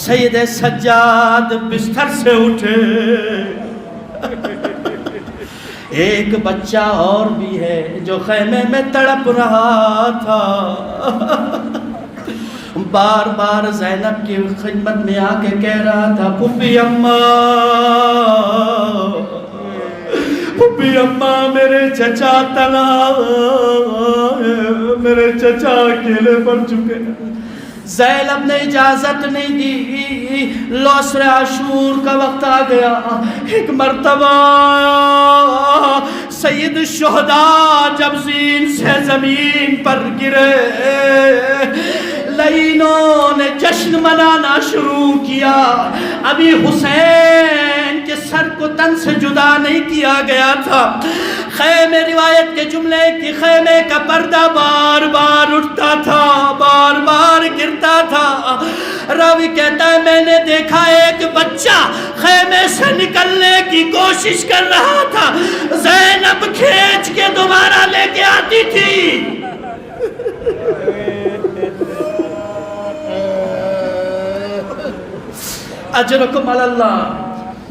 سید سجاد بستر سے اٹھے، ایک بچہ اور بھی ہے جو خیمے میں تڑپ رہا تھا، بار بار زینب کی خدمت میں آ کے کہہ رہا تھا، پھوپھی اماں میرے چچا تنہا، میرے چچا اکیلے پڑ چکے۔ زینب نے اجازت نہیں دی، لوسر عاشور کا وقت آ گیا۔ ایک مرتبہ سید الشہداء جب زین سے زمین پر گرے، لعینوں نے جشن منانا شروع کیا۔ ابھی حسین کے سر کو تن سے جدا نہیں کیا گیا تھا۔ خیمے روایت کے جملے کی خیمے کا پردہ بار بار اٹھتا تھا، بار بار گرتا تھا۔ راوی کہتا ہے میں نے دیکھا ایک بچہ خیمے سے نکلنے کی کوشش کر رہا تھا، زینب کھینچ کے دوبارہ لے کے آتی تھی۔ اجرکم علی اللہ،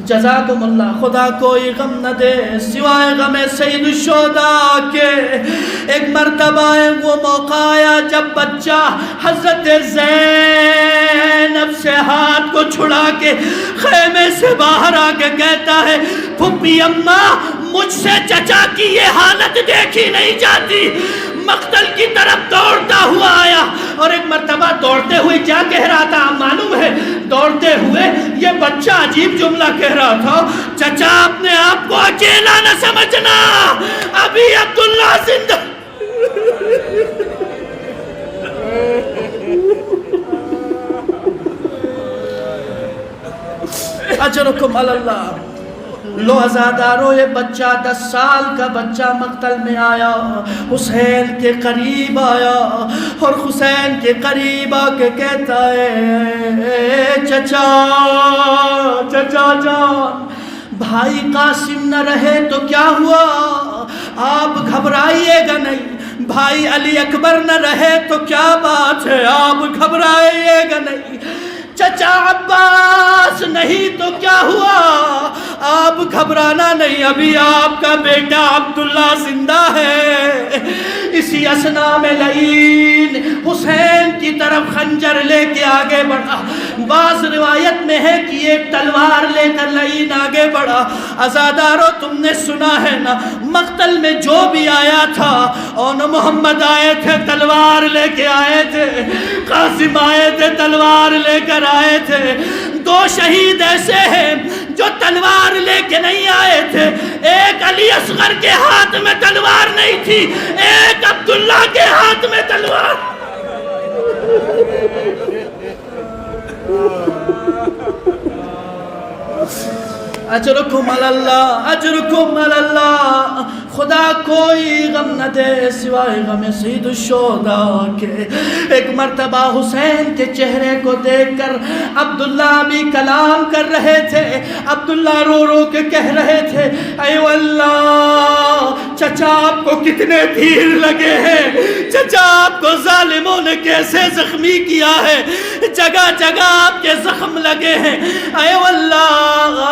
جزاکم اللہ، خدا کوئی غم نہ دے سوائے غم سید الشہداء کے۔ ایک مرتبہ وہ موقع آیا جب بچہ حضرت زینب سے ہاتھ کو چھڑا کے خیمے سے باہر آ کے کہتا ہے، پھوپھی اماں مجھ سے چچا کی یہ حالت دیکھی نہیں جاتی۔ مقتل کی طرف دوڑتا ہوا آیا، اور ایک مرتبہ دوڑتے ہوئے کیا کہہ رہا تھا معلوم ہے؟ دوڑتے ہوئے یہ بچہ عجیب جملہ کہہ رہا تھا، چچا اپنے آپ کو اکیلا نہ سمجھنا، ابھی عبداللہ زندہ۔ اجرکم علی اللہ۔ لو عزادارو، یہ بچہ 10 سال کا بچہ مقتل میں آیا، حسین کے قریب آیا، اور حسین کے قریب آ کے کہتا ہے، چچا جان، بھائی قاسم نہ رہے تو کیا ہوا، آپ گھبرائیے گا نہیں، بھائی علی اکبر نہ رہے تو کیا بات ہے، آپ گھبرائیے گا نہیں، چچا عباس نہیں تو کیا ہوا، آپ گھبرانا نہیں، ابھی آپ کا بیٹا عبداللہ زندہ ہے، اس اسی اسنا میں لعین حسین کی طرف خنجر لے کے آگے بڑھا. بعض روایت میں ہے کہ ایک تلوار لے کر لعین آگے بڑھا. عزادارو تم نے سنا ہے نا مقتل میں جو بھی آیا تھا اور محمد آئے تھے تلوار لے کے آئے تھے, قاسم آئے تھے تلوار لے کر آئے تھے. دو شہید ایسے ہیں جو تلوار لے کے نہیں آئے تھے. ایک علی اصغر کے ہاتھ میں تلوار نہیں تھی, ایک عبداللہ کے ہاتھ میں تلوار. اجرکم علی اللہ, اجرکم علی اللہ. خدا کوئی غم نہ دے سوائے غم سید الشہداء کے. ایک مرتبہ حسین کے چہرے کو دیکھ کر عبداللہ بھی کلام کر رہے تھے. عبداللہ رو رو کے کہہ رہے تھے اے اللہ چچا آپ کو کتنے تیر لگے ہیں, چچا آپ کو ظالموں نے کیسے زخمی کیا ہے, جگہ جگہ آپ کے زخم لگے ہیں. اے اللہ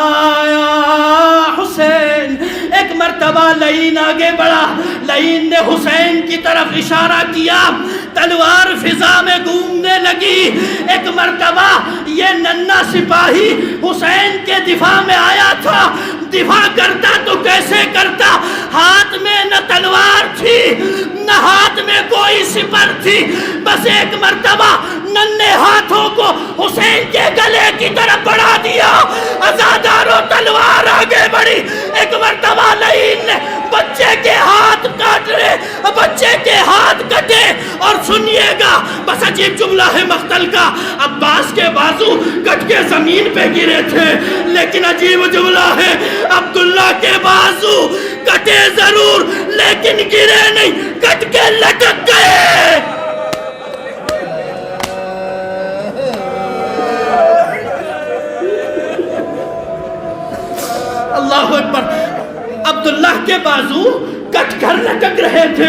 حسین. ایک مرتبہ لعین آگے بڑھا, لعین نے حسین کی طرف اشارہ کیا, تلوار فضا میں گھومنے لگی. ایک مرتبہ یہ ننھا سپاہی حسین کے دفاع میں آیا تھا. دفاع کرتا تو کیسے کرتا, ہاتھ میں نہ تلوار تھی نہ ہاتھ میں کوئی سپر تھی. بس ایک مرتبہ ننھے ہاتھوں کو حسین کے گلے کی طرف بڑھا دیا. عزاداروں تلوار آگے بڑھی. ایک مرتبہ لعین نے بچے کے ہاتھ کاٹے, بچے کے ہاتھ کٹے. اور سنیے گا بس عجیب جملہ ہے مقتل کا, عباس کے بازو کٹ کے زمین پہ گرے تھے, لیکن عجیب جملہ ہے عبداللہ کے بازو کٹے ضرور لیکن گرے نہیں, کٹ کے لٹک گئے. اللہ اکبر. عبداللہ کے بازو کٹ کر لٹک رہے تھے,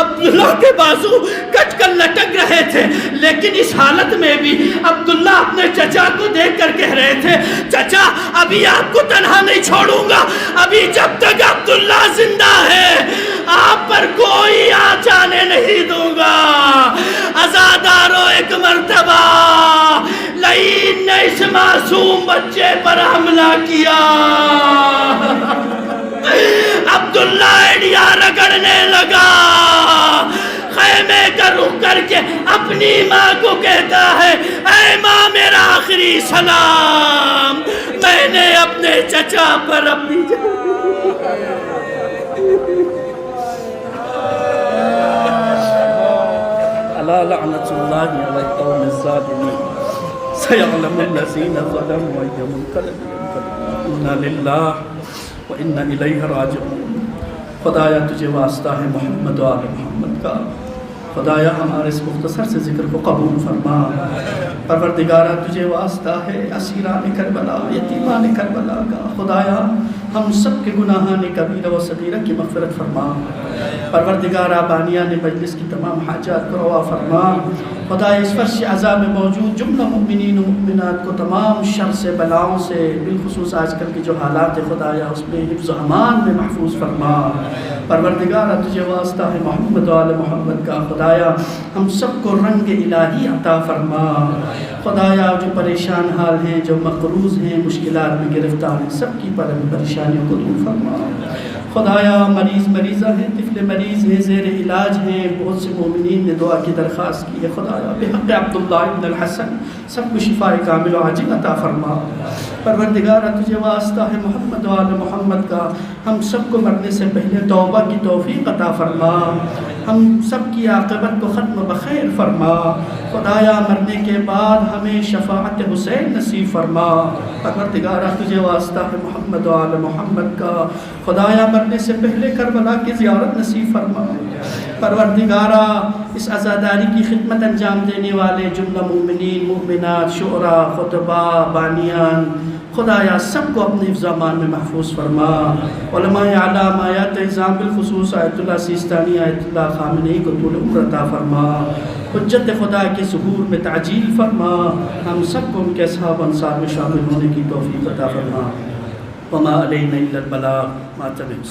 عبداللہ کے بازو کٹ کر لٹک رہے تھے. لیکن اس حالت میں بھی عبداللہ اپنے چچا کو دیکھ کر کہہ رہے تھے چچا ابھی آپ کو تنہا نہیں چھوڑوں گا, ابھی جب تک عبداللہ زندہ ہے آپ پر کوئی آنچ آنے نہیں دوں گا. عزاداروں ایک مرتبہ لعین نے اس معصوم بچے پر حملہ کیا. عبداللہ ایڈیا رگڑنے لگا, خیمے کا رخ کر کے اپنی ماں کو کہتا ہے اے ماں میرا آخری سلام, میں نے اپنے چچا پر اپنی الا لعنت اللہ علی القوم الظالمین سیعلم الذین ظلموا ای منقلب انا للہ وَإِنَّ إِلَيْهَ رَاجِعُونَ. خدایا تجھے واسطہ ہے محمد و آل محمد کا, خدایا ہمارے اس مختصر سے ذکر کو قبول فرما. پروردگارہ تجھے واسطہ ہے اسیران کربلا یتیمان کربلا کا, خدایا ہم سب کے گناہان کبیرہ و صغیرہ کی مغفرت فرما. پروردگارہ بانیان مجلس کی تمام حاجات کو روا فرما. خدایا اس فرش عذاب میں موجود جملہ مؤمنین و مؤمنات کو تمام شر سے بلاؤں سے بالخصوص آج کل کی جو حالات ہے خدایا اس میں حفظ و امان میں محفوظ فرما. پروردگارہ تجھے واسطہ ہے محمد و آل محمد کا, خدایا ہم سب کو رنگ الہی عطا فرما. خدایا جو پریشان حال ہیں, جو مقروض ہیں, مشکلات میں گرفتار ہیں, سب کی پریشانیوں کو دور فرما. خدایا مریضہ ہیں, طفل مریض ہیں, زیر علاج ہیں, بہت سے مومنین نے دعا کی درخواست کی ہے. خدایا بحق عبداللہ ابن الحسن سب کو شفاء کامل و عاجل عطا فرما. پروردگارہ تجھے واسطہ ہے محمد و آل محمد کا, ہم سب کو مرنے سے پہلے توبہ کی توفیق عطا فرما. ہم سب کی عاقبت کو ختم بخیر فرما. خدایا مرنے کے بعد ہمیں شفاعت حسین نصیب فرما. پروردگارہ تجھے واسطہ ہے محمد و آل محمد کا, خدایا مرنے سے پہلے کربلا کی زیارت نصیب فرما. پروردگارہ اس عزاداری کی خدمت انجام دینے والے جملہ مومنین, مومنات, شعراء, خطباء, بانیان, خدایا سب کو اپنے حفظ و امان میں محفوظ فرما. علماء اعلام آیات اعظام بالخصوص آیت اللہ سیستانی, آیت اللہ خامنئی کو طول عمر عطا فرما. حجت خدا کے ظہور میں تعجیل فرما. ہم سب کو ان کے اصحاب انصار میں شامل ہونے کی توفیق عطا فرما. وما علینا الا البلاغ ما تبع